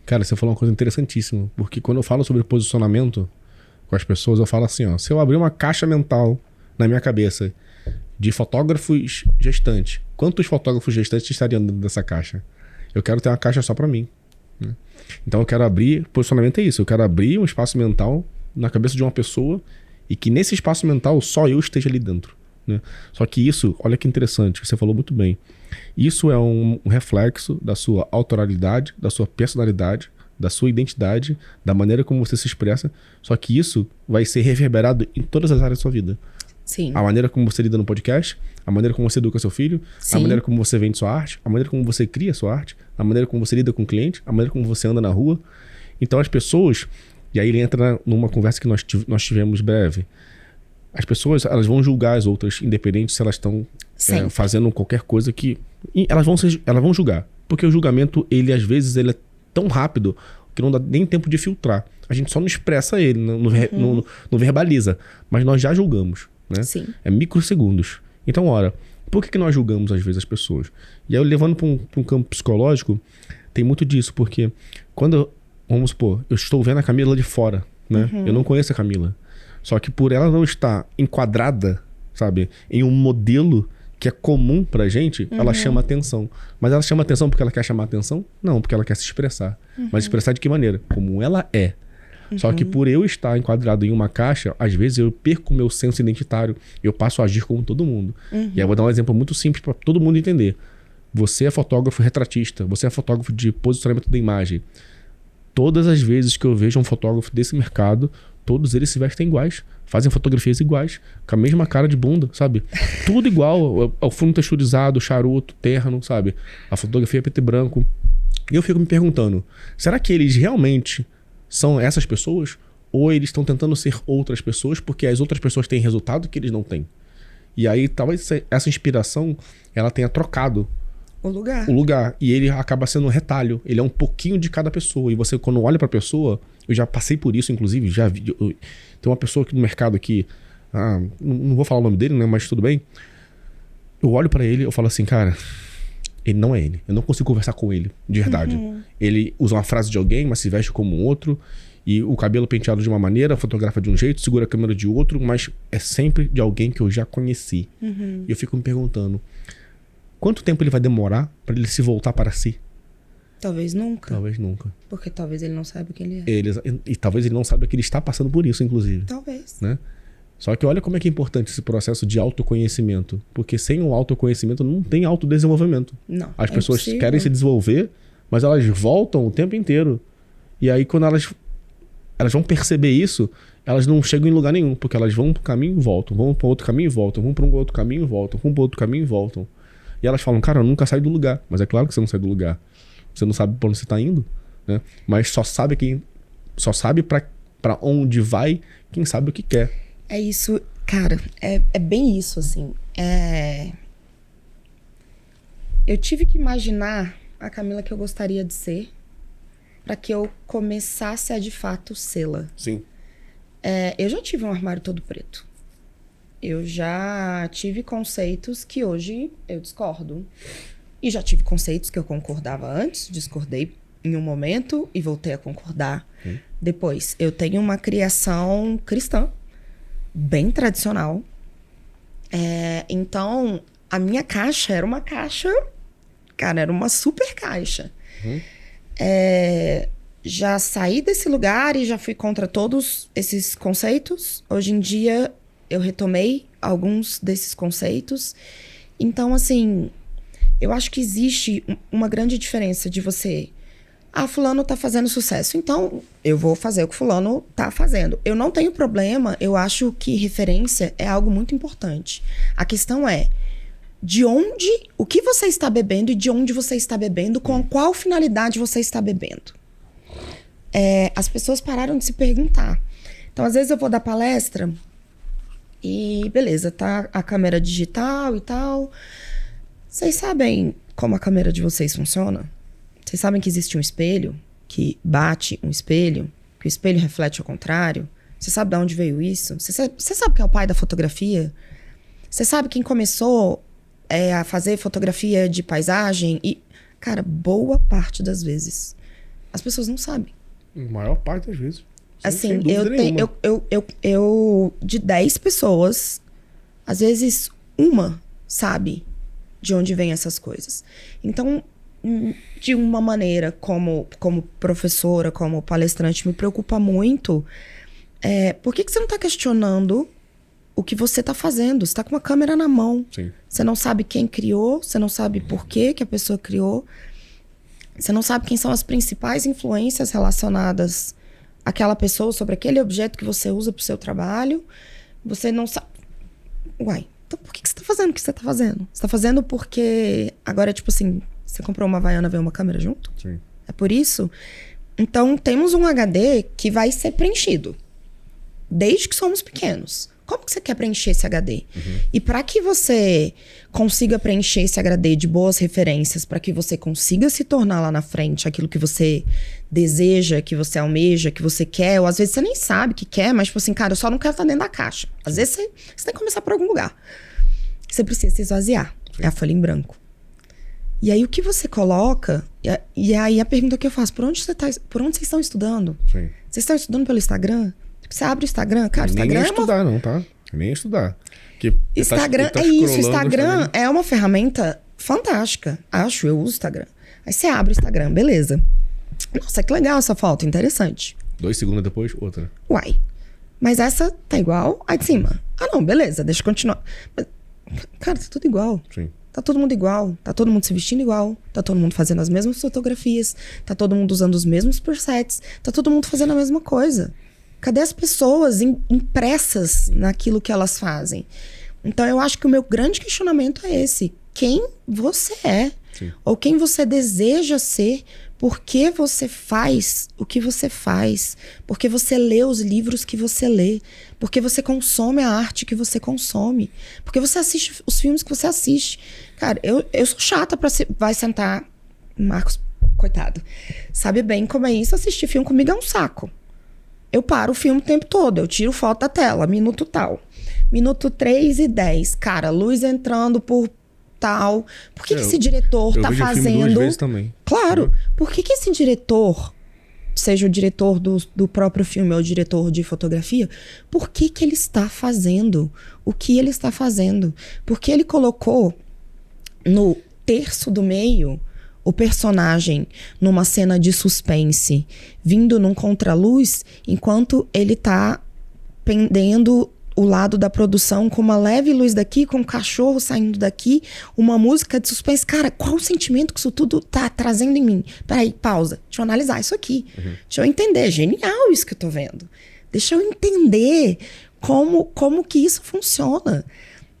Speaker 1: Cara, você falou uma coisa interessantíssima. Porque quando eu falo sobre posicionamento com as pessoas, eu falo assim, ó. Se eu abrir uma caixa mental na minha cabeça de fotógrafos gestantes, quantos fotógrafos gestantes estariam dentro dessa caixa? Eu quero ter uma caixa só pra mim. Né? Então eu quero abrir... Posicionamento é isso. Eu quero abrir um espaço mental na cabeça de uma pessoa e que nesse espaço mental só eu esteja ali dentro. Né? Só que isso, olha que interessante, você falou muito bem. Isso é um reflexo da sua autoralidade, da sua personalidade, da sua identidade, da maneira como você se expressa. Só que isso vai ser reverberado em todas as áreas da sua vida.
Speaker 2: Sim.
Speaker 1: A maneira como você lida no podcast, a maneira como você educa seu filho,
Speaker 2: Sim.
Speaker 1: A maneira como você vende sua arte, a maneira como você cria sua arte, a maneira como você lida com o cliente, a maneira como você anda na rua. Então as pessoas... E aí ele entra numa conversa que nós tivemos breve. As pessoas, elas vão julgar as outras, independente se elas estão fazendo qualquer coisa que... Elas vão julgar. Porque o julgamento, ele às vezes, ele é tão rápido que não dá nem tempo de filtrar. A gente só não expressa ele, não verbaliza. Mas nós já julgamos, né?
Speaker 2: Sim.
Speaker 1: É microsegundos. Então, ora, por que nós julgamos às vezes as pessoas? E aí, levando para um campo psicológico, tem muito disso. Porque quando... Vamos supor, eu estou vendo a Camila de fora, né? Eu não conheço a Camila. Só que por ela não estar enquadrada, sabe? Em um modelo que é comum pra gente, ela chama atenção. Mas ela chama atenção porque ela quer chamar atenção? Não, porque ela quer se expressar. Mas expressar de que maneira? Como ela é. Só que por eu estar enquadrado em uma caixa, às vezes eu perco o meu senso identitário. Eu passo a agir como todo mundo. E aí eu vou dar um exemplo muito simples para todo mundo entender. Você é fotógrafo retratista. Você é fotógrafo de posicionamento da imagem. Todas as vezes que eu vejo um fotógrafo desse mercado, todos eles se vestem iguais. Fazem fotografias iguais. Com a mesma cara de bunda, sabe? Tudo igual. O fundo texturizado, charuto, terno, sabe? A fotografia é preto e branco. E eu fico me perguntando, será que eles realmente são essas pessoas? Ou eles estão tentando ser outras pessoas porque as outras pessoas têm resultado que eles não têm? E aí talvez essa inspiração ela tenha trocado
Speaker 2: O lugar.
Speaker 1: o lugar. E ele acaba sendo um retalho. Ele é um pouquinho de cada pessoa. E você, quando olha pra pessoa, eu já passei por isso, inclusive, já vi. Tem uma pessoa aqui no mercado aqui, não vou falar o nome dele, né? Mas tudo bem. Eu olho pra ele, eu falo assim, cara, ele não é ele. Eu não consigo conversar com ele, de verdade. Ele usa uma frase de alguém, mas se veste como um outro. E o cabelo penteado de uma maneira, fotografa de um jeito, segura a câmera de outro, mas é sempre de alguém que eu já conheci. E eu fico me perguntando, quanto tempo ele vai demorar pra ele se voltar para si?
Speaker 2: Talvez nunca.
Speaker 1: Talvez nunca.
Speaker 2: Porque talvez ele não saiba quem ele é.
Speaker 1: E talvez ele não saiba que ele está passando por isso, inclusive.
Speaker 2: Talvez.
Speaker 1: Né? Só que olha como é que é importante esse processo de autoconhecimento. Porque sem o autoconhecimento não tem autodesenvolvimento.
Speaker 2: Não.
Speaker 1: As pessoas
Speaker 2: impossível.
Speaker 1: querem se desenvolver, mas elas voltam o tempo inteiro. E aí quando elas vão perceber isso, elas não chegam em lugar nenhum. Porque elas vão para um caminho e voltam. Vão para outro caminho e voltam. Vão para um outro caminho e voltam. Vão para outro caminho e voltam. E elas falam, cara, eu nunca saio do lugar. Mas é claro que você não sai do lugar. Você não sabe pra onde você tá indo, né? Mas só sabe pra onde vai quem sabe o que quer.
Speaker 2: É isso, cara, é bem isso, assim. Eu tive que imaginar a Camila que eu gostaria de ser pra que eu começasse a, de fato, sê-la.
Speaker 1: Sim.
Speaker 2: Eu já tive um armário todo preto. Eu já tive conceitos que hoje eu discordo. E já tive conceitos que eu concordava antes, discordei em um momento e voltei a concordar depois. Eu tenho uma criação cristã, bem tradicional. Então, a minha caixa era uma caixa... Cara, era uma super caixa. Já saí desse lugar e já fui contra todos esses conceitos. Hoje em dia, eu retomei alguns desses conceitos. Então, assim... Eu acho que existe uma grande diferença de você... fulano tá fazendo sucesso, então eu vou fazer o que fulano tá fazendo. Eu não tenho problema, eu acho que referência é algo muito importante. A questão é, o que você está bebendo e de onde você está bebendo, com qual finalidade você está bebendo. As pessoas pararam de se perguntar. Então, às vezes eu vou dar palestra e beleza, tá a câmera digital e tal... Vocês sabem como a câmera de vocês funciona? Vocês sabem que existe um espelho que bate um espelho, que o espelho reflete ao contrário? Você sabe de onde veio isso? Você sabe quem é o pai da fotografia? Você sabe quem começou a fazer fotografia de paisagem? E, cara, boa parte das vezes as pessoas não sabem.
Speaker 1: A maior parte das vezes.
Speaker 2: Assim, eu de 10 pessoas, às vezes uma sabe de onde vem essas coisas. Então, de uma maneira como professora, como palestrante, me preocupa muito. Por que você não está questionando o que você está fazendo? Você está com uma câmera na mão.
Speaker 1: Sim.
Speaker 2: Você não sabe quem criou, você não sabe por que a pessoa criou. Você não sabe quem são as principais influências relacionadas àquela pessoa, sobre aquele objeto que você usa para o seu trabalho. Você não sabe... Uai, então por que você tá fazendo o que você tá fazendo? Você tá fazendo porque agora, tipo assim, você comprou uma Havaiana, veio uma câmera junto?
Speaker 1: Sim.
Speaker 2: É por isso? Então, temos um HD que vai ser preenchido. Desde que somos pequenos. Como que você quer preencher esse HD? E para que você consiga preencher esse HD de boas referências, para que você consiga se tornar lá na frente aquilo que você deseja, que você almeja, que você quer, ou às vezes você nem sabe que quer, mas tipo assim, cara, eu só não quero estar dentro da caixa. Às vezes você tem que começar por algum lugar. Você precisa se esvaziar. É a folha em branco. E aí o que você coloca, e aí a pergunta que eu faço, por onde vocês estão estudando?
Speaker 1: Sim.
Speaker 2: Vocês estão estudando pelo Instagram? Você abre o Instagram, cara, o Instagram
Speaker 1: Nem estudar, não, tá? Nem estudar.
Speaker 2: Instagram é isso, Instagram é uma ferramenta fantástica. Eu uso o Instagram. Aí você abre o Instagram, beleza. Nossa, que legal essa foto, interessante.
Speaker 1: 2 segundos depois, outra.
Speaker 2: Uai, mas essa tá igual a de cima. Não, beleza, deixa eu continuar. Mas, cara, tá tudo igual.
Speaker 1: Sim.
Speaker 2: Tá todo mundo igual, tá todo mundo se vestindo igual, tá todo mundo fazendo as mesmas fotografias, tá todo mundo usando os mesmos presets, tá todo mundo fazendo a mesma coisa. Cadê as pessoas impressas naquilo que elas fazem? Então, eu acho que o meu grande questionamento é esse. Quem você é?
Speaker 1: Sim.
Speaker 2: Ou quem você deseja ser Por que você faz o que você faz? Porque você lê os livros que você lê. Porque você consome a arte que você consome. Porque você assiste os filmes que você assiste. Cara, eu sou chata pra... Vai sentar... Marcos, coitado. Sabe bem como é isso? Assistir filme comigo é um saco. Eu paro o filme o tempo todo. Eu tiro foto da tela. Minuto tal. Minuto 3:10. Cara, luz entrando por... tal. Por que esse diretor tá fazendo... Eu vejo filme 2
Speaker 1: vezes também.
Speaker 2: Claro. Por que esse diretor, seja o diretor do próprio filme ou o diretor de fotografia, por que ele está fazendo o que ele está fazendo? Porque ele colocou no terço do meio o personagem numa cena de suspense, vindo num contraluz, enquanto ele tá pendendo o lado da produção com uma leve luz daqui, com um cachorro saindo daqui, uma música de suspense. Cara, qual o sentimento que isso tudo tá trazendo em mim? Peraí, pausa. Deixa eu analisar isso aqui. Deixa eu entender. Genial isso que eu tô vendo. Deixa eu entender como que isso funciona.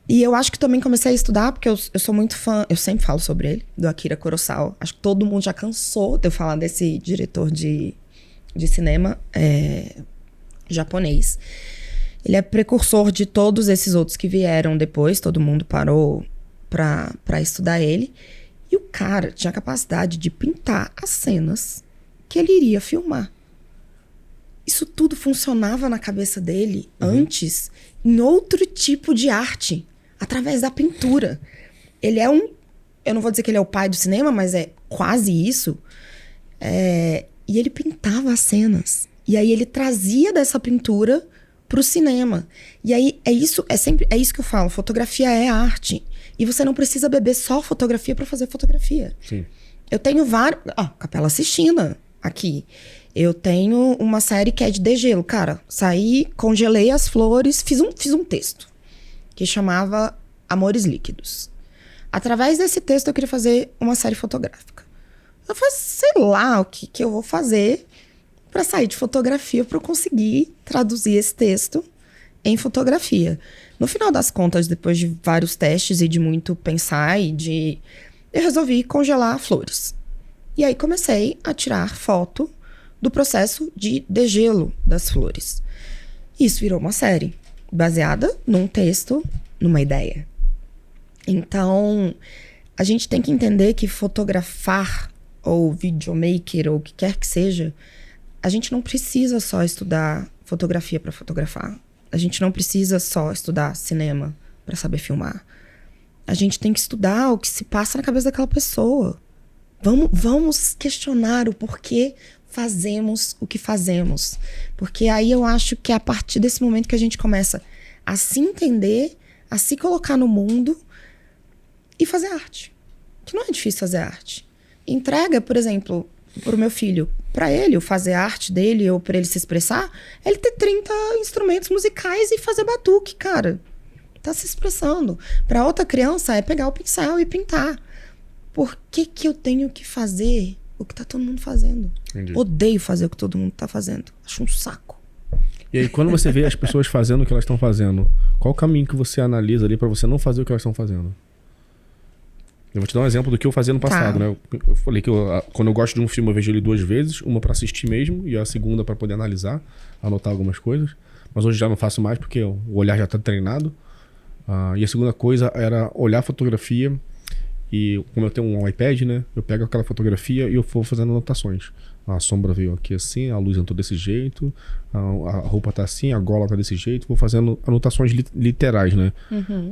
Speaker 2: E eu acho que também comecei a estudar, porque eu sou muito fã, eu sempre falo sobre ele, do Akira Kurosawa. Acho que todo mundo já cansou de eu falar desse diretor de cinema japonês. Ele é precursor de todos esses outros que vieram depois. Todo mundo parou pra estudar ele. E o cara tinha a capacidade de pintar as cenas que ele iria filmar. Isso tudo funcionava na cabeça dele antes em outro tipo de arte, através da pintura. Ele é eu não vou dizer que ele é o pai do cinema, mas é quase isso. E ele pintava as cenas. E aí ele trazia dessa pintura pro cinema. E aí é isso que eu falo, fotografia é arte. E você não precisa beber só fotografia para fazer fotografia.
Speaker 1: Sim.
Speaker 2: Eu tenho vários... Capela Sistina, aqui. Eu tenho uma série que é de degelo. Cara, saí, congelei as flores, fiz um texto que chamava Amores Líquidos. Através desse texto eu queria fazer uma série fotográfica. Eu falei, sei lá o que eu vou fazer para sair de fotografia, para eu conseguir traduzir esse texto em fotografia. No final das contas, depois de vários testes e de muito pensar eu resolvi congelar flores. E aí comecei a tirar foto do processo de degelo das flores. Isso virou uma série, baseada num texto, numa ideia. Então, a gente tem que entender que fotografar, ou videomaker, ou o que quer que seja, a gente não precisa só estudar fotografia para fotografar. A gente não precisa só estudar cinema para saber filmar. A gente tem que estudar o que se passa na cabeça daquela pessoa. Vamos questionar o porquê fazemos o que fazemos. Porque aí eu acho que é a partir desse momento que a gente começa a se entender, a se colocar no mundo e fazer arte. Que não é difícil fazer arte. Entrega, por exemplo, pro meu filho, para ele, o fazer a arte dele ou para ele se expressar, ele ter 30 instrumentos musicais e fazer batuque, cara. Tá se expressando. Para outra criança é pegar o pincel e pintar. Por que eu tenho que fazer o que tá todo mundo fazendo?
Speaker 1: Entendi.
Speaker 2: Odeio fazer o que todo mundo tá fazendo. Acho um saco.
Speaker 1: E aí, quando você vê as pessoas fazendo o que elas estão fazendo, qual o caminho que você analisa ali para você não fazer o que elas estão fazendo? Eu vou te dar um exemplo do que eu fazia no passado, né? Eu falei que quando eu gosto de um filme, eu vejo ele 2 vezes. Uma para assistir mesmo e a segunda para poder analisar, anotar algumas coisas. Mas hoje já não faço mais porque o olhar já tá treinado. E a segunda coisa era olhar a fotografia e, como eu tenho um iPad, né? Eu pego aquela fotografia e eu vou fazendo anotações. A sombra veio aqui assim, a luz entrou desse jeito, a roupa tá assim, a gola tá desse jeito. Vou fazendo anotações literais, né?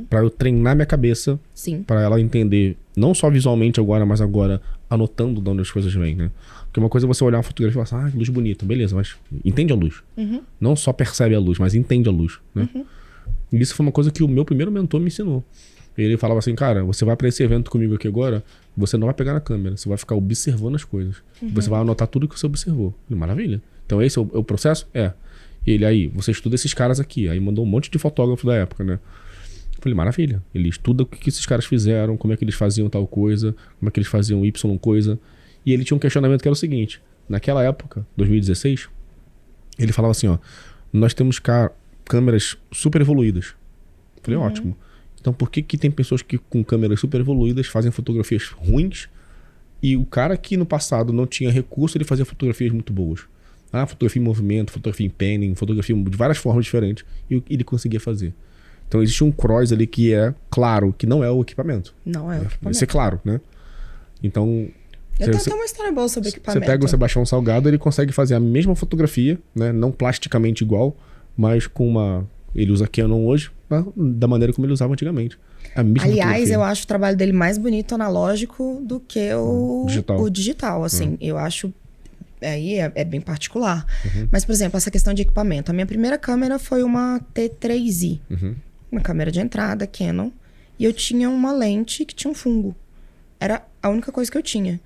Speaker 1: Pra eu treinar minha cabeça, pra ela entender, não só visualmente agora, mas agora anotando de onde as coisas vêm, né? Porque uma coisa é você olhar uma fotografia e falar assim, que luz bonita, beleza, mas entende a luz. Não só percebe a luz, mas entende a luz, né? E isso foi uma coisa que o meu primeiro mentor me ensinou. Ele falava assim, cara, você vai pra esse evento comigo aqui agora, você não vai pegar na câmera, você vai ficar observando as coisas. Você vai anotar tudo que você observou. Falei, maravilha. Então esse é o processo? É. E ele aí, você estuda esses caras aqui. Aí mandou um monte de fotógrafo da época, né? Falei, maravilha. Ele estuda o que esses caras fizeram, como é que eles faziam tal coisa, como é que eles faziam Y coisa. E ele tinha um questionamento que era o seguinte, naquela época, 2016, ele falava assim, ó, nós temos câmeras super evoluídas. Falei, ótimo. Então por que tem pessoas que com câmeras super evoluídas fazem fotografias ruins E o cara que no passado não tinha recurso, ele fazia fotografias muito boas. Fotografia em movimento, fotografia em panning, fotografia de várias formas diferentes. E ele conseguia fazer. Então existe um cross ali que é claro, que não é o equipamento.
Speaker 2: Não é o equipamento.
Speaker 1: Isso é claro, né? Então...
Speaker 2: Eu tenho até uma história boa sobre equipamento.
Speaker 1: Você pega o Sebastião Salgado, ele consegue fazer a mesma fotografia, né? Não plasticamente igual, mas com uma... Ele usa Canon hoje, da maneira como ele usava antigamente.
Speaker 2: Aliás, eu acho o trabalho dele mais bonito analógico do que o digital, assim. Eu acho... Aí é bem particular. Mas, por exemplo, essa questão de equipamento. A minha primeira câmera foi uma T3i. Uma câmera de entrada, Canon. E eu tinha uma lente que tinha um fungo. Era a única coisa que eu tinha.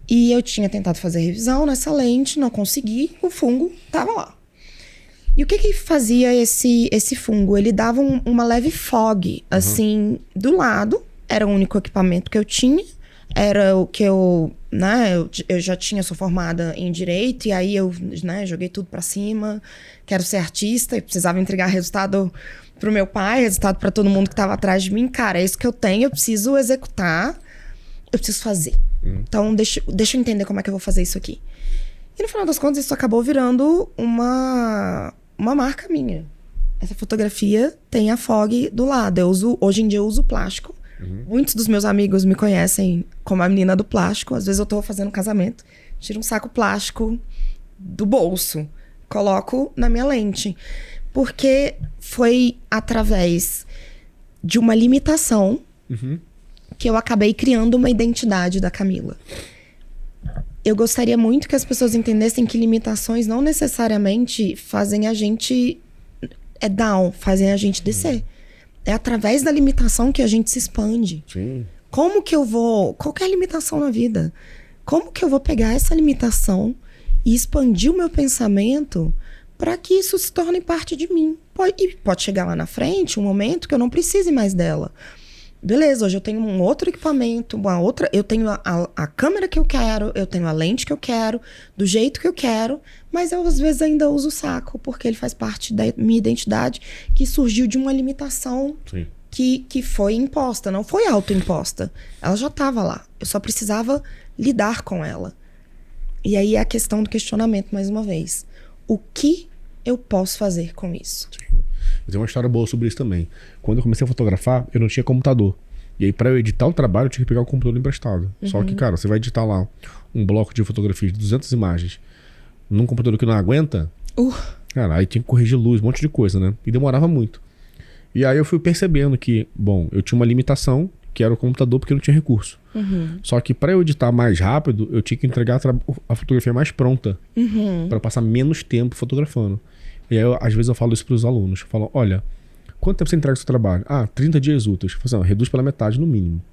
Speaker 2: E eu tinha tentado fazer revisão nessa lente, não consegui. O fungo tava lá. E o que fazia esse fungo? Ele dava uma leve fog, assim, do lado. Era o único equipamento que eu tinha. Era o que eu já sou formada em Direito. E aí eu, joguei tudo pra cima. Quero ser artista. E precisava entregar resultado pro meu pai, resultado pra todo mundo que tava atrás de mim. Cara, é isso que eu tenho. Eu preciso executar. Eu preciso fazer. Então, deixa eu entender como é que eu vou fazer isso aqui. E no final das contas, isso acabou virando uma marca minha. Essa fotografia tem a fog do lado. Hoje em dia eu uso plástico. Muitos dos meus amigos me conhecem como a menina do plástico. Às vezes eu tô fazendo um casamento, tiro um saco plástico do bolso, coloco na minha lente. Porque foi através de uma limitação que eu acabei criando uma identidade da Camila. Eu gostaria muito que as pessoas entendessem que limitações não necessariamente fazem a gente down, fazem a gente descer. É através da limitação que a gente se expande.
Speaker 1: Sim.
Speaker 2: Como que eu vou... Qualquer limitação na vida. Como que eu vou pegar essa limitação e expandir o meu pensamento para que isso se torne parte de mim? Pode chegar lá na frente um momento que eu não precise mais dela. Beleza, hoje eu tenho um outro equipamento, eu tenho a câmera que eu quero, eu tenho a lente que eu quero, do jeito que eu quero, mas eu às vezes ainda uso o saco, porque ele faz parte da minha identidade, que surgiu de uma limitação que foi imposta, não foi autoimposta. Ela já estava lá, eu só precisava lidar com ela. E aí é a questão do questionamento, mais uma vez. O que eu posso fazer com isso?
Speaker 1: Eu tenho uma história boa sobre isso também. Quando eu comecei a fotografar, eu não tinha computador. E aí, pra eu editar o trabalho, eu tinha que pegar o computador emprestado. Só que, cara, você vai editar lá um bloco de fotografias de 200 imagens num computador que não aguenta, cara, aí tinha que corrigir luz, um monte de coisa, né? E demorava muito. E aí eu fui percebendo que, bom, eu tinha uma limitação, que era o computador, porque eu não tinha recurso. Só que pra eu editar mais rápido, eu tinha que entregar a fotografia mais pronta. Pra passar menos tempo fotografando. E aí, às vezes eu falo isso pros alunos. Eu falo, olha, quanto tempo você entrega o seu trabalho? 30 dias úteis. Eu falo assim, reduz pela metade no mínimo.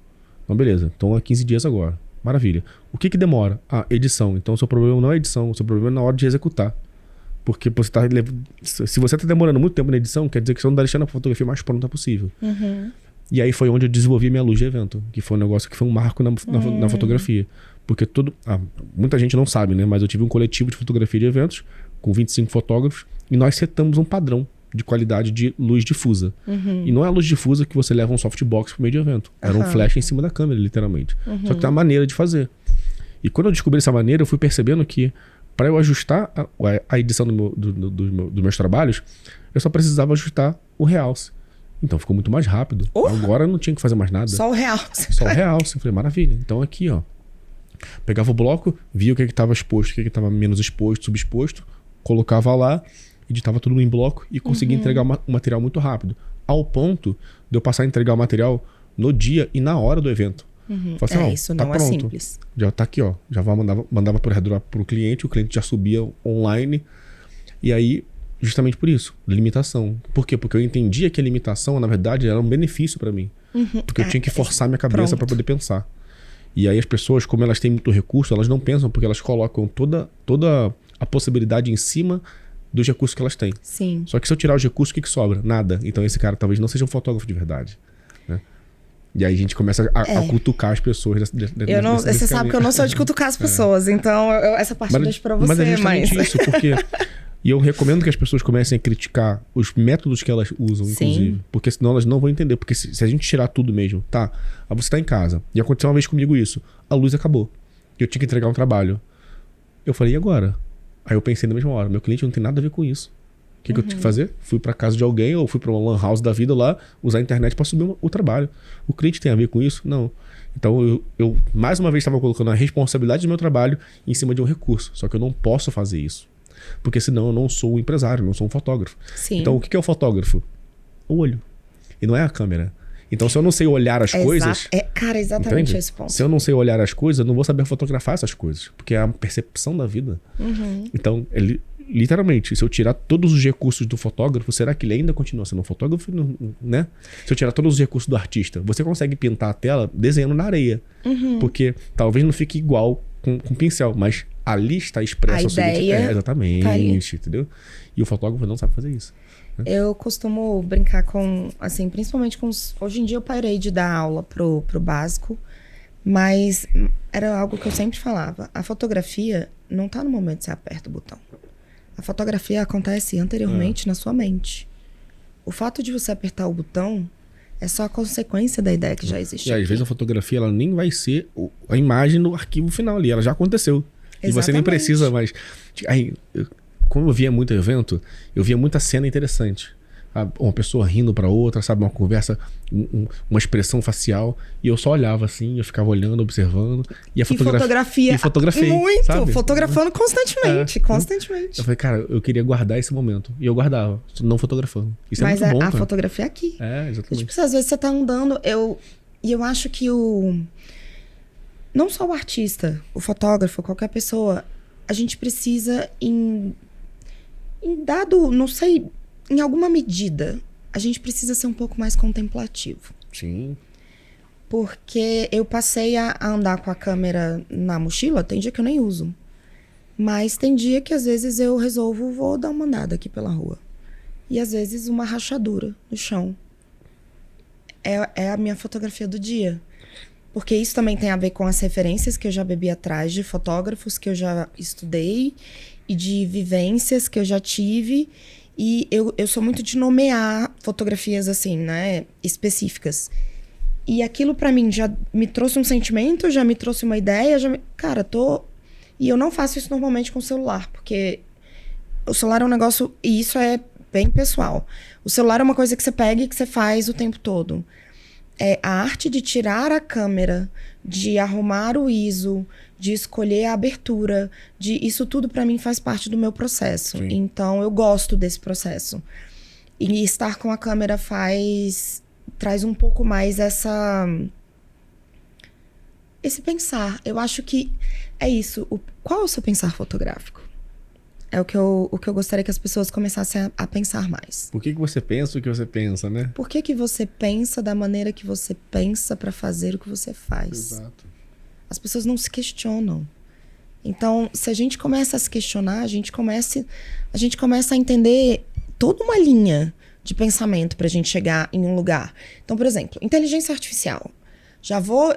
Speaker 1: Então, beleza. Então, é 15 dias agora. Maravilha. O que demora? Edição. Então, o seu problema não é edição. O seu problema é na hora de executar. Porque você tá... Se você tá demorando muito tempo na edição, quer dizer que você não tá deixando a fotografia mais pronta possível. E aí foi onde eu desenvolvi minha luz de evento. Que foi um negócio que foi um marco na fotografia. Porque muita gente não sabe, né? Mas eu tive um coletivo de fotografia de eventos com 25 fotógrafos e nós setamos um padrão de qualidade de luz difusa. E não é a luz difusa que você leva um softbox pro meio de evento. Era um flash em cima da câmera, literalmente. Só que tem uma maneira de fazer. E quando eu descobri essa maneira, eu fui percebendo que para eu ajustar a edição dos meus trabalhos, eu só precisava ajustar o realce. Então ficou muito mais rápido. Agora eu não tinha que fazer mais nada.
Speaker 2: Só o realce.
Speaker 1: Só o realce. Eu falei, maravilha. Então aqui, ó. Pegava o bloco, via o que estava exposto, o que estava menos exposto, subexposto, colocava lá, editava tudo em bloco e conseguia entregar o material muito rápido. Ao ponto de eu passar a entregar o material no dia e na hora do evento. Falei assim,
Speaker 2: isso
Speaker 1: tá
Speaker 2: não
Speaker 1: pronto.
Speaker 2: é simples.
Speaker 1: Já tá aqui, ó. Já mandava pro cliente, o cliente já subia online. E aí, justamente por isso, limitação. Por quê? Porque eu entendia que a limitação, na verdade, era um benefício para mim. Porque eu tinha que forçar minha cabeça para poder pensar. E aí as pessoas, como elas têm muito recurso, elas não pensam, porque elas colocam toda a possibilidade em cima dos recursos que elas têm.
Speaker 2: Sim.
Speaker 1: Só que se eu tirar os recursos, o que sobra? Nada. Então esse cara talvez não seja um fotógrafo de verdade. Né? E aí a gente começa a cutucar as pessoas.
Speaker 2: Você sabe que eu não sou de cutucar as pessoas, então essa parte eu deixo pra você.
Speaker 1: Mas é justamente isso, porque E eu recomendo que as pessoas comecem a criticar os métodos que elas usam, inclusive. Porque senão elas não vão entender. Porque se a gente tirar tudo mesmo, tá? Aí você tá em casa. E aconteceu uma vez comigo isso. A luz acabou. Eu tinha que entregar um trabalho. Eu falei, e agora? Aí eu pensei na mesma hora. Meu cliente não tem nada a ver com isso. O que eu tive que fazer? Fui pra casa de alguém ou fui pra uma lan house da vida lá, usar a internet pra subir o trabalho. O cliente tem a ver com isso? Não. Então eu mais uma vez estava colocando a responsabilidade do meu trabalho em cima de um recurso. Só que eu não posso fazer isso. Porque senão eu não sou um empresário, não sou um fotógrafo.
Speaker 2: Sim.
Speaker 1: Então o que é o fotógrafo? O olho. E não é a câmera. Então se eu não sei olhar as coisas...
Speaker 2: Cara, exatamente
Speaker 1: entende?
Speaker 2: esse ponto.
Speaker 1: Se eu não sei olhar as coisas, eu não vou saber fotografar essas coisas. Porque é a percepção da vida. Então, literalmente, se eu tirar todos os recursos do fotógrafo, será que ele ainda continua sendo um fotógrafo? Né? Se eu tirar todos os recursos do artista, você consegue pintar a tela desenhando na areia. Porque talvez não fique igual com pincel, mas ali está expresso
Speaker 2: a ideia.
Speaker 1: Exatamente,
Speaker 2: Tá aí.
Speaker 1: entendeu? E o fotógrafo não sabe fazer isso.
Speaker 2: Eu costumo brincar com, assim, principalmente com hoje em dia eu parei de dar aula pro básico, mas era algo que eu sempre falava. A fotografia não tá no momento que você aperta o botão. A fotografia acontece anteriormente na sua mente. O fato de você apertar o botão é só a consequência da ideia que já existe.
Speaker 1: E às vezes a fotografia ela nem vai ser a imagem no arquivo final ali, ela já aconteceu.
Speaker 2: Exatamente.
Speaker 1: E você nem precisa mais. Aí, como eu via muito evento, eu via muita cena interessante. Uma pessoa rindo pra outra, sabe? Uma conversa, uma expressão facial. E eu só olhava assim, eu ficava olhando, observando. E
Speaker 2: fotografia.
Speaker 1: E fotografei,
Speaker 2: muito,
Speaker 1: sabe?
Speaker 2: fotografando constantemente, constantemente.
Speaker 1: Eu falei, cara, eu queria guardar esse momento. E eu guardava, não fotografando. Isso
Speaker 2: Mas
Speaker 1: é muito bom,
Speaker 2: a
Speaker 1: cara.
Speaker 2: fotografia é aqui.
Speaker 1: É, exatamente.
Speaker 2: Tipo, às vezes você tá andando, e eu acho que não só o artista, o fotógrafo, qualquer pessoa, a gente precisa em dado, não sei, em alguma medida, a gente precisa ser um pouco mais contemplativo.
Speaker 1: Sim.
Speaker 2: Porque eu passei a andar com a câmera na mochila, tem dia que eu nem uso. Mas tem dia que às vezes eu resolvo, vou dar uma andada aqui pela rua. E às vezes uma rachadura no chão. É a minha fotografia do dia. Porque isso também tem a ver com as referências que eu já bebi atrás de fotógrafos que eu já estudei e de vivências que eu já tive. E eu sou muito de nomear fotografias assim, né, específicas. E aquilo pra mim já me trouxe um sentimento, já me trouxe uma ideia, cara, E eu não faço isso normalmente com o celular, porque o celular é um negócio, e isso é bem pessoal. O celular é uma coisa que você pega e que você faz o tempo todo. É a arte de tirar a câmera, de arrumar o ISO, de escolher a abertura, isso tudo pra mim faz parte do meu processo.
Speaker 1: Sim.
Speaker 2: Então eu gosto desse processo. E estar com a câmera traz um pouco mais esse pensar. Eu acho que é isso. Qual é o seu pensar fotográfico? É o que eu gostaria que as pessoas começassem a pensar mais.
Speaker 1: Por que você pensa o que você pensa, né?
Speaker 2: Por que você pensa da maneira que você pensa pra fazer o que você faz?
Speaker 1: Exato.
Speaker 2: As pessoas não se questionam. Então, se a gente começa a se questionar, a gente começa a entender toda uma linha de pensamento pra gente chegar em um lugar. Então, por exemplo, inteligência artificial.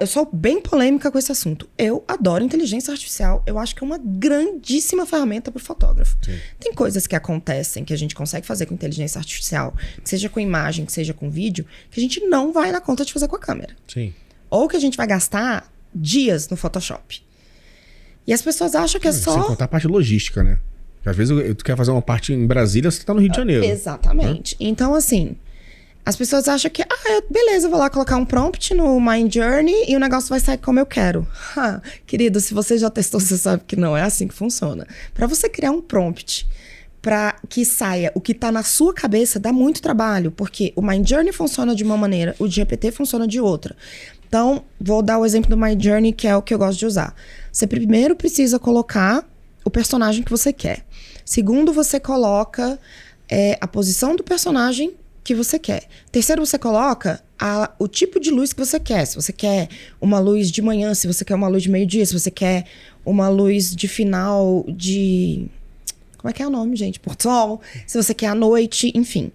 Speaker 2: Eu sou bem polêmica com esse assunto. Eu adoro inteligência artificial. Eu acho que é uma grandíssima ferramenta para o fotógrafo.
Speaker 1: Sim.
Speaker 2: Tem coisas que acontecem que a gente consegue fazer com inteligência artificial, que seja com imagem, que seja com vídeo, que a gente não vai dar conta de fazer com a câmera.
Speaker 1: Sim.
Speaker 2: Ou que a gente vai gastar dias no Photoshop. E as pessoas acham que é só...
Speaker 1: Sem contar a parte logística, né? Às vezes tu quer fazer uma parte em Brasília, você tá no Rio de Janeiro.
Speaker 2: Exatamente. Então, assim... As pessoas acham que, beleza, eu vou lá colocar um prompt no Midjourney e o negócio vai sair como eu quero. Querido, se você já testou, você sabe que não é assim que funciona. Para você criar um prompt para que saia o que tá na sua cabeça, dá muito trabalho, porque o Midjourney funciona de uma maneira, o GPT funciona de outra. Então, vou dar o exemplo do Midjourney, que é o que eu gosto de usar. Você primeiro precisa colocar o personagem que você quer. Segundo, você coloca a posição do personagem que você quer. Terceiro, você coloca o tipo de luz que você quer. Se você quer uma luz de manhã, se você quer uma luz de meio-dia, se você quer uma luz de final de... Como é que é o nome, gente? Pôr-do-sol. Se você quer à noite, enfim.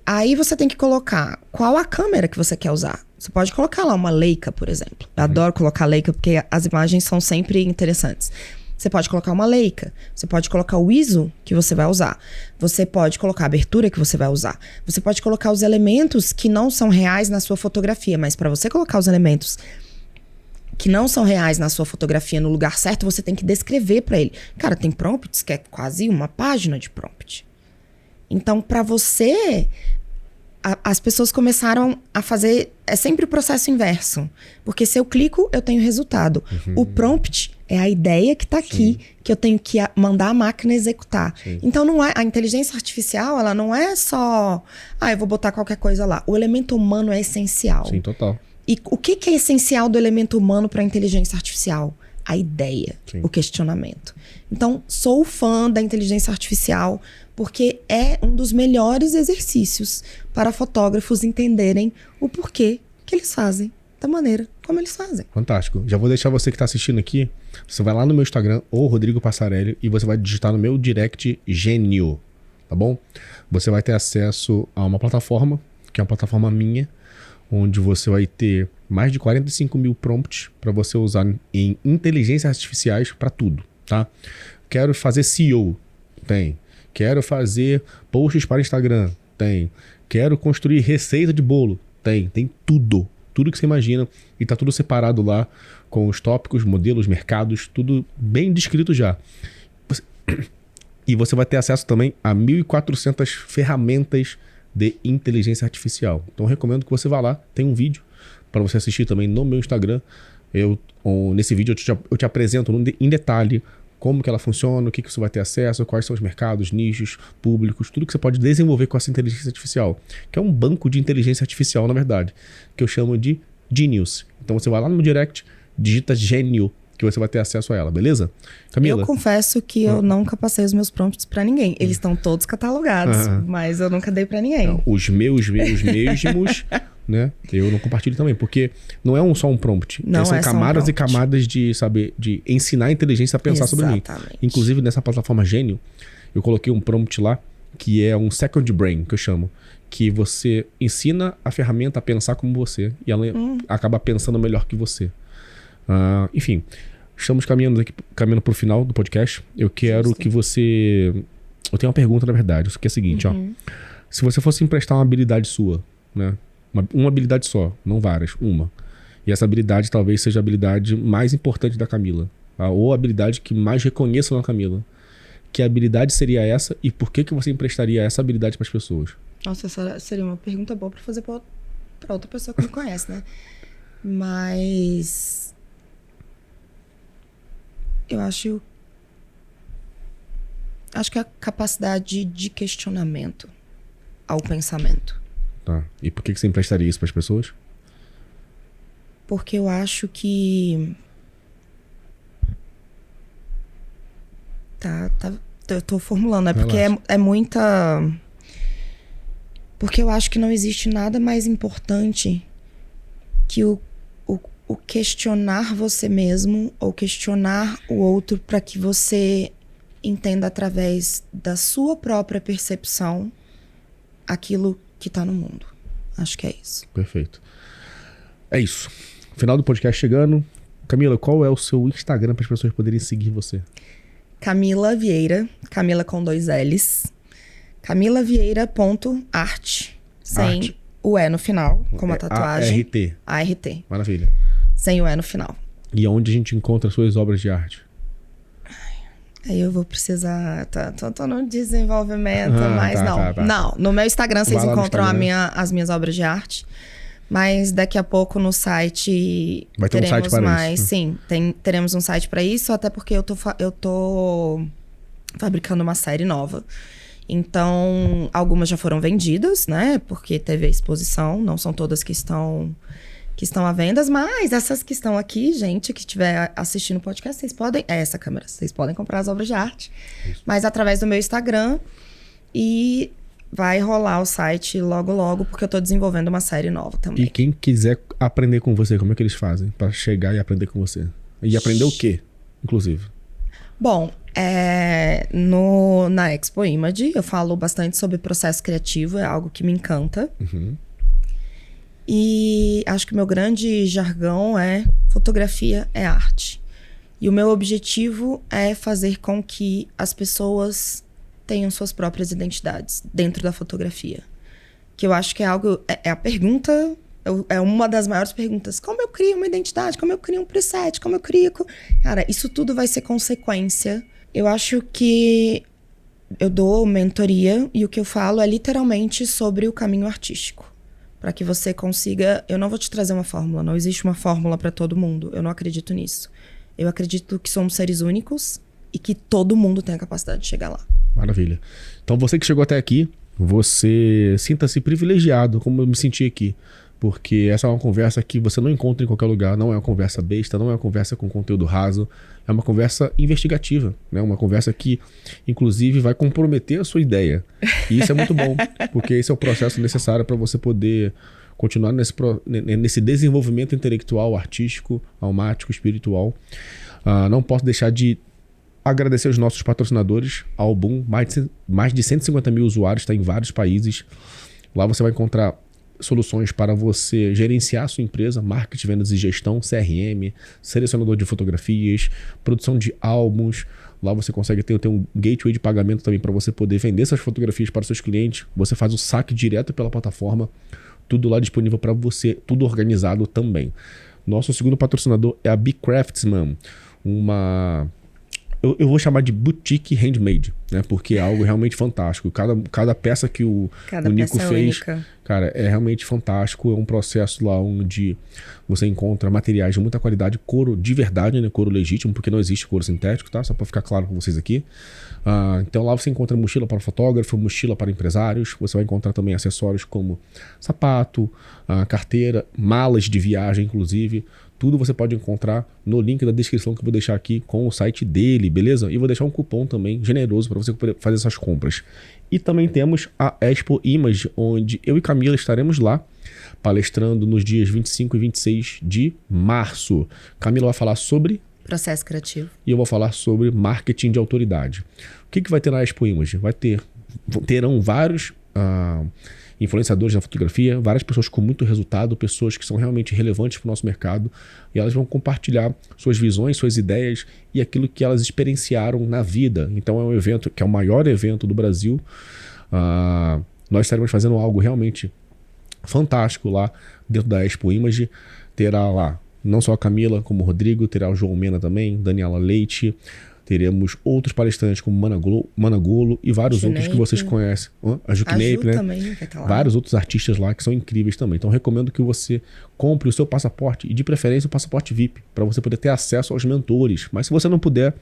Speaker 2: Aí você tem que colocar qual a câmera que você quer usar. Você pode colocar lá uma Leica, por exemplo. Eu adoro colocar Leica porque as imagens são sempre interessantes. Você pode colocar uma Leica, você pode colocar o ISO que você vai usar, você pode colocar a abertura que você vai usar, você pode colocar os elementos que não são reais na sua fotografia, mas para você colocar os elementos que não são reais na sua fotografia no lugar certo, você tem que descrever para ele. Cara, tem prompts que é quase uma página de prompt. Então, para você, as pessoas começaram a fazer... É sempre o processo inverso. Porque se eu clico, eu tenho resultado. O prompt é a ideia que tá aqui, que eu tenho que mandar a máquina executar. Então, não é, a inteligência artificial, ela não é só... eu vou botar qualquer coisa lá. O elemento humano é essencial.
Speaker 1: Sim, total.
Speaker 2: E o que é essencial do elemento humano para a inteligência artificial? A ideia, o questionamento. Então, sou fã da inteligência artificial porque é um dos melhores exercícios para fotógrafos entenderem o porquê que eles fazem da maneira como eles fazem.
Speaker 1: Fantástico. Já vou deixar você que está assistindo aqui, você vai lá no meu Instagram, ou Rodrigo Passarelli, e você vai digitar no meu direct Gênio, tá bom? Você vai ter acesso a uma plataforma, que é uma plataforma minha, onde você vai ter mais de 45 mil prompts para você usar em inteligências artificiais para tudo, tá? Quero fazer SEO? Tem. Quero fazer posts para Instagram? Tem. Quero construir receita de bolo? Tem. Tem tudo. Tudo que você imagina. E tá tudo separado lá com os tópicos, modelos, mercados, tudo bem descrito já. E você vai ter acesso também a 1.400 ferramentas de inteligência artificial. Então eu recomendo que você vá lá, tem um vídeo para você assistir também no meu Instagram. Nesse vídeo eu te apresento em detalhe como que ela funciona, o que você vai ter acesso, quais são os mercados, nichos, públicos, tudo que você pode desenvolver com essa inteligência artificial, que é um banco de inteligência artificial, na verdade, que eu chamo de Genius. Então você vai lá no meu direct, digita Gênio, que você vai ter acesso a ela, beleza? Camila?
Speaker 2: Eu confesso que eu nunca passei os meus prompts pra ninguém. Eles estão todos catalogados, mas eu nunca dei pra ninguém.
Speaker 1: Não, os mesmos, né? Eu não compartilho também, porque não é só um prompt.
Speaker 2: Não
Speaker 1: são
Speaker 2: é
Speaker 1: camadas
Speaker 2: só um
Speaker 1: e camadas de saber, de ensinar a inteligência a pensar sobre mim. Inclusive, nessa plataforma Gênio, eu coloquei um prompt lá, que é um second brain, que eu chamo. Que você ensina a ferramenta a pensar como você, e ela acaba pensando melhor que você. Enfim, estamos caminhando pro final do podcast. Eu quero que você... Eu tenho uma pergunta, na verdade, que é a seguinte, ó. Se você fosse emprestar uma habilidade sua, né? Uma habilidade só, não várias, uma. E essa habilidade talvez seja a habilidade mais importante da Camila. Ou a habilidade que mais reconheça na Camila. Que habilidade seria essa e por que você emprestaria essa habilidade para as pessoas?
Speaker 2: Nossa, essa seria uma pergunta boa para fazer para outra pessoa que me conhece, né? Mas... eu acho que a capacidade de questionamento ao pensamento.
Speaker 1: Tá. E por que você emprestaria isso para as pessoas?
Speaker 2: Porque eu acho que... eu tô formulando, porque é muita... Porque eu acho que não existe nada mais importante que o questionar você mesmo ou questionar o outro para que você entenda através da sua própria percepção aquilo que tá no mundo. Acho que é isso.
Speaker 1: Perfeito. É isso. Final do podcast chegando. Camila, qual é o seu Instagram para as pessoas poderem seguir você?
Speaker 2: Camila Vieira. Camila com 2 L's. camilavieira.art. Sem o E no final, como a tatuagem. ART.
Speaker 1: Maravilha.
Speaker 2: Sem o E no final.
Speaker 1: E onde a gente encontra suas obras de arte?
Speaker 2: Aí eu vou precisar... Tô no desenvolvimento, mas não. Não, no meu Instagram vocês encontram as minhas obras de arte. Mas daqui a pouco no site...
Speaker 1: Vai ter um site para isso.
Speaker 2: Sim, teremos um site para isso. Até porque eu tô fabricando uma série nova. Então, algumas já foram vendidas, né? Porque teve a exposição. Não são todas que estão à venda, mas essas que estão aqui, gente, que estiver assistindo o podcast, vocês podem... essa câmera. Vocês podem comprar as obras de arte. Isso. Mas através do meu Instagram. E vai rolar o site logo, logo, porque eu tô desenvolvendo uma série nova também.
Speaker 1: E quem quiser aprender com você, como é que eles fazem para chegar e aprender com você? E aprender o quê, inclusive?
Speaker 2: Bom, na Expo Image, eu falo bastante sobre processo criativo, é algo que me encanta. E acho que o meu grande jargão é fotografia é arte. E o meu objetivo é fazer com que as pessoas tenham suas próprias identidades dentro da fotografia. Que eu acho que é algo... É a pergunta... É uma das maiores perguntas. Como eu crio uma identidade? Como eu crio um preset? Como eu crio... Cara, isso tudo vai ser consequência. Eu acho que eu dou mentoria e o que eu falo é literalmente sobre o caminho artístico. Para que você consiga... Eu não vou te trazer uma fórmula. Não existe uma fórmula para todo mundo. Eu não acredito nisso. Eu acredito que somos seres únicos e que todo mundo tem a capacidade de chegar lá.
Speaker 1: Maravilha. Então você que chegou até aqui, você sinta-se privilegiado, como eu me senti aqui. Porque essa é uma conversa que você não encontra em qualquer lugar. Não é uma conversa besta, não é uma conversa com conteúdo raso. É uma conversa investigativa, né? Uma conversa que, inclusive, vai comprometer a sua ideia. E isso é muito bom, porque esse é o processo necessário para você poder continuar nesse desenvolvimento intelectual, artístico, almático, espiritual. Não posso deixar de agradecer os nossos patrocinadores, a Album, mais de 150 mil usuários, está em vários países. Lá você vai encontrar soluções para você gerenciar a sua empresa, marketing, vendas e gestão, CRM, selecionador de fotografias, produção de álbuns. Lá você consegue ter um gateway de pagamento também para você poder vender essas fotografias para os seus clientes. Você faz o saque direto pela plataforma. Tudo lá disponível para você, tudo organizado também. Nosso segundo patrocinador é a Be Craftsman, eu vou chamar de boutique handmade, né? Porque é algo realmente fantástico. Cada peça que o Nico fez, cara, é realmente fantástico. É um processo lá onde você encontra materiais de muita qualidade, couro de verdade, né? Couro legítimo, porque não existe couro sintético, tá? Só para ficar claro com vocês aqui. Então lá você encontra mochila para fotógrafo, mochila para empresários. Você vai encontrar também acessórios como sapato, carteira, malas de viagem, inclusive. Tudo você pode encontrar no link da descrição que eu vou deixar aqui com o site dele, beleza? E vou deixar um cupom também generoso para você poder fazer essas compras. E também temos a Expo Image, onde eu e Camila estaremos lá palestrando nos dias 25 e 26 de março. Camila vai falar sobre
Speaker 2: processo criativo.
Speaker 1: E eu vou falar sobre marketing de autoridade. O que vai ter na Expo Image? Terão vários influenciadores da fotografia, várias pessoas com muito resultado, pessoas que são realmente relevantes para o nosso mercado, e elas vão compartilhar suas visões, suas ideias e aquilo que elas experienciaram na vida. Então é um evento que é o maior evento do Brasil. Nós estaremos fazendo algo realmente fantástico lá dentro da Expo Image. Terá lá não só a Camila, como o Rodrigo, terá o João Mena também, Daniela Leite. Teremos outros palestrantes como Managolo e vários outros que vocês conhecem. A Juquinape, né? Também vai estar lá. Vários outros artistas lá que são incríveis também. Então recomendo que você compre o seu passaporte e de preferência o passaporte VIP, para você poder ter acesso aos mentores. Mas se você não puder,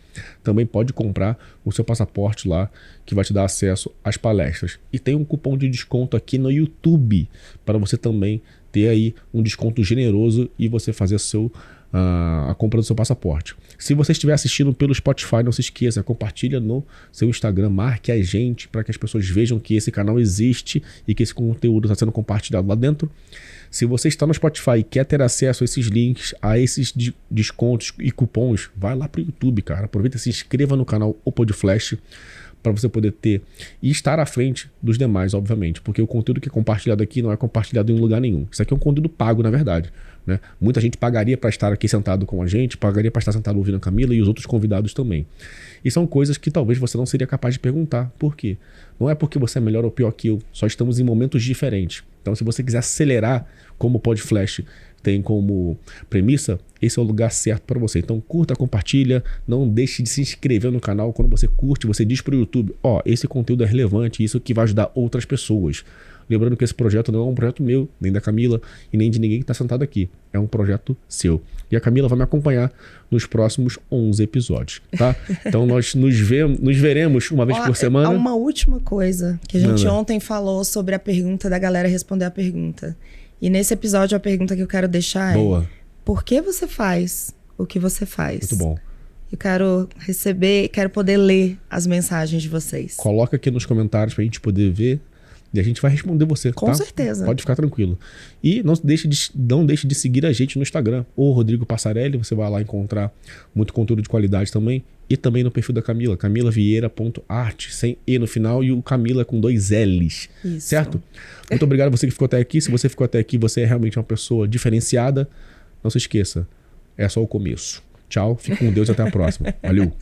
Speaker 1: também pode comprar o seu passaporte lá, que vai te dar acesso às palestras. E tem um cupom de desconto aqui no YouTube, para você também ter aí um desconto generoso e você fazer a compra do seu passaporte. Se você estiver assistindo pelo Spotify, não se esqueça, compartilha no seu Instagram, marque a gente para que as pessoas vejam que esse canal existe e que esse conteúdo está sendo compartilhado lá dentro. Se você está no Spotify e quer ter acesso a esses links, a esses descontos e cupons, vai lá para o YouTube, cara. Aproveita e se inscreva no canal O Podflash para você poder ter e estar à frente dos demais, obviamente, porque o conteúdo que é compartilhado aqui não é compartilhado em lugar nenhum. Isso aqui é um conteúdo pago, na verdade, né? Muita gente pagaria para estar aqui sentado com a gente, pagaria para estar sentado ouvindo a Camila e os outros convidados também. E são coisas que talvez você não seria capaz de perguntar. Por quê? Não é porque você é melhor ou pior que eu, só estamos em momentos diferentes. Então, se você quiser acelerar, como o Podflash tem como premissa, esse é o lugar certo para você. Então curta, compartilha, não deixe de se inscrever no canal. Quando você curte, você diz para o YouTube, esse conteúdo é relevante, isso que vai ajudar outras pessoas. Lembrando que esse projeto não é um projeto meu, nem da Camila e nem de ninguém que está sentado aqui. É um projeto seu. E a Camila vai me acompanhar nos próximos 11 episódios, tá? Então nós nos veremos uma vez por semana.
Speaker 2: Uma última coisa que a gente ontem falou sobre a pergunta da galera responder a pergunta. E nesse episódio a pergunta que eu quero deixar é: por que você faz o que você faz?
Speaker 1: Muito bom.
Speaker 2: Eu quero poder ler as mensagens de vocês.
Speaker 1: Coloca aqui nos comentários pra gente poder ver e a gente vai responder você,
Speaker 2: Com certeza.
Speaker 1: Pode ficar tranquilo. E não deixe de seguir a gente no Instagram, o Rodrigo Passarelli, você vai lá encontrar muito conteúdo de qualidade também. E também no perfil da Camila, camilavieira.art, sem E no final, e o Camila com 2 L's. Isso. Certo? Muito obrigado a você que ficou até aqui. Se você ficou até aqui, você é realmente uma pessoa diferenciada. Não se esqueça, é só o começo. Tchau, fique com Deus e até a próxima. Valeu!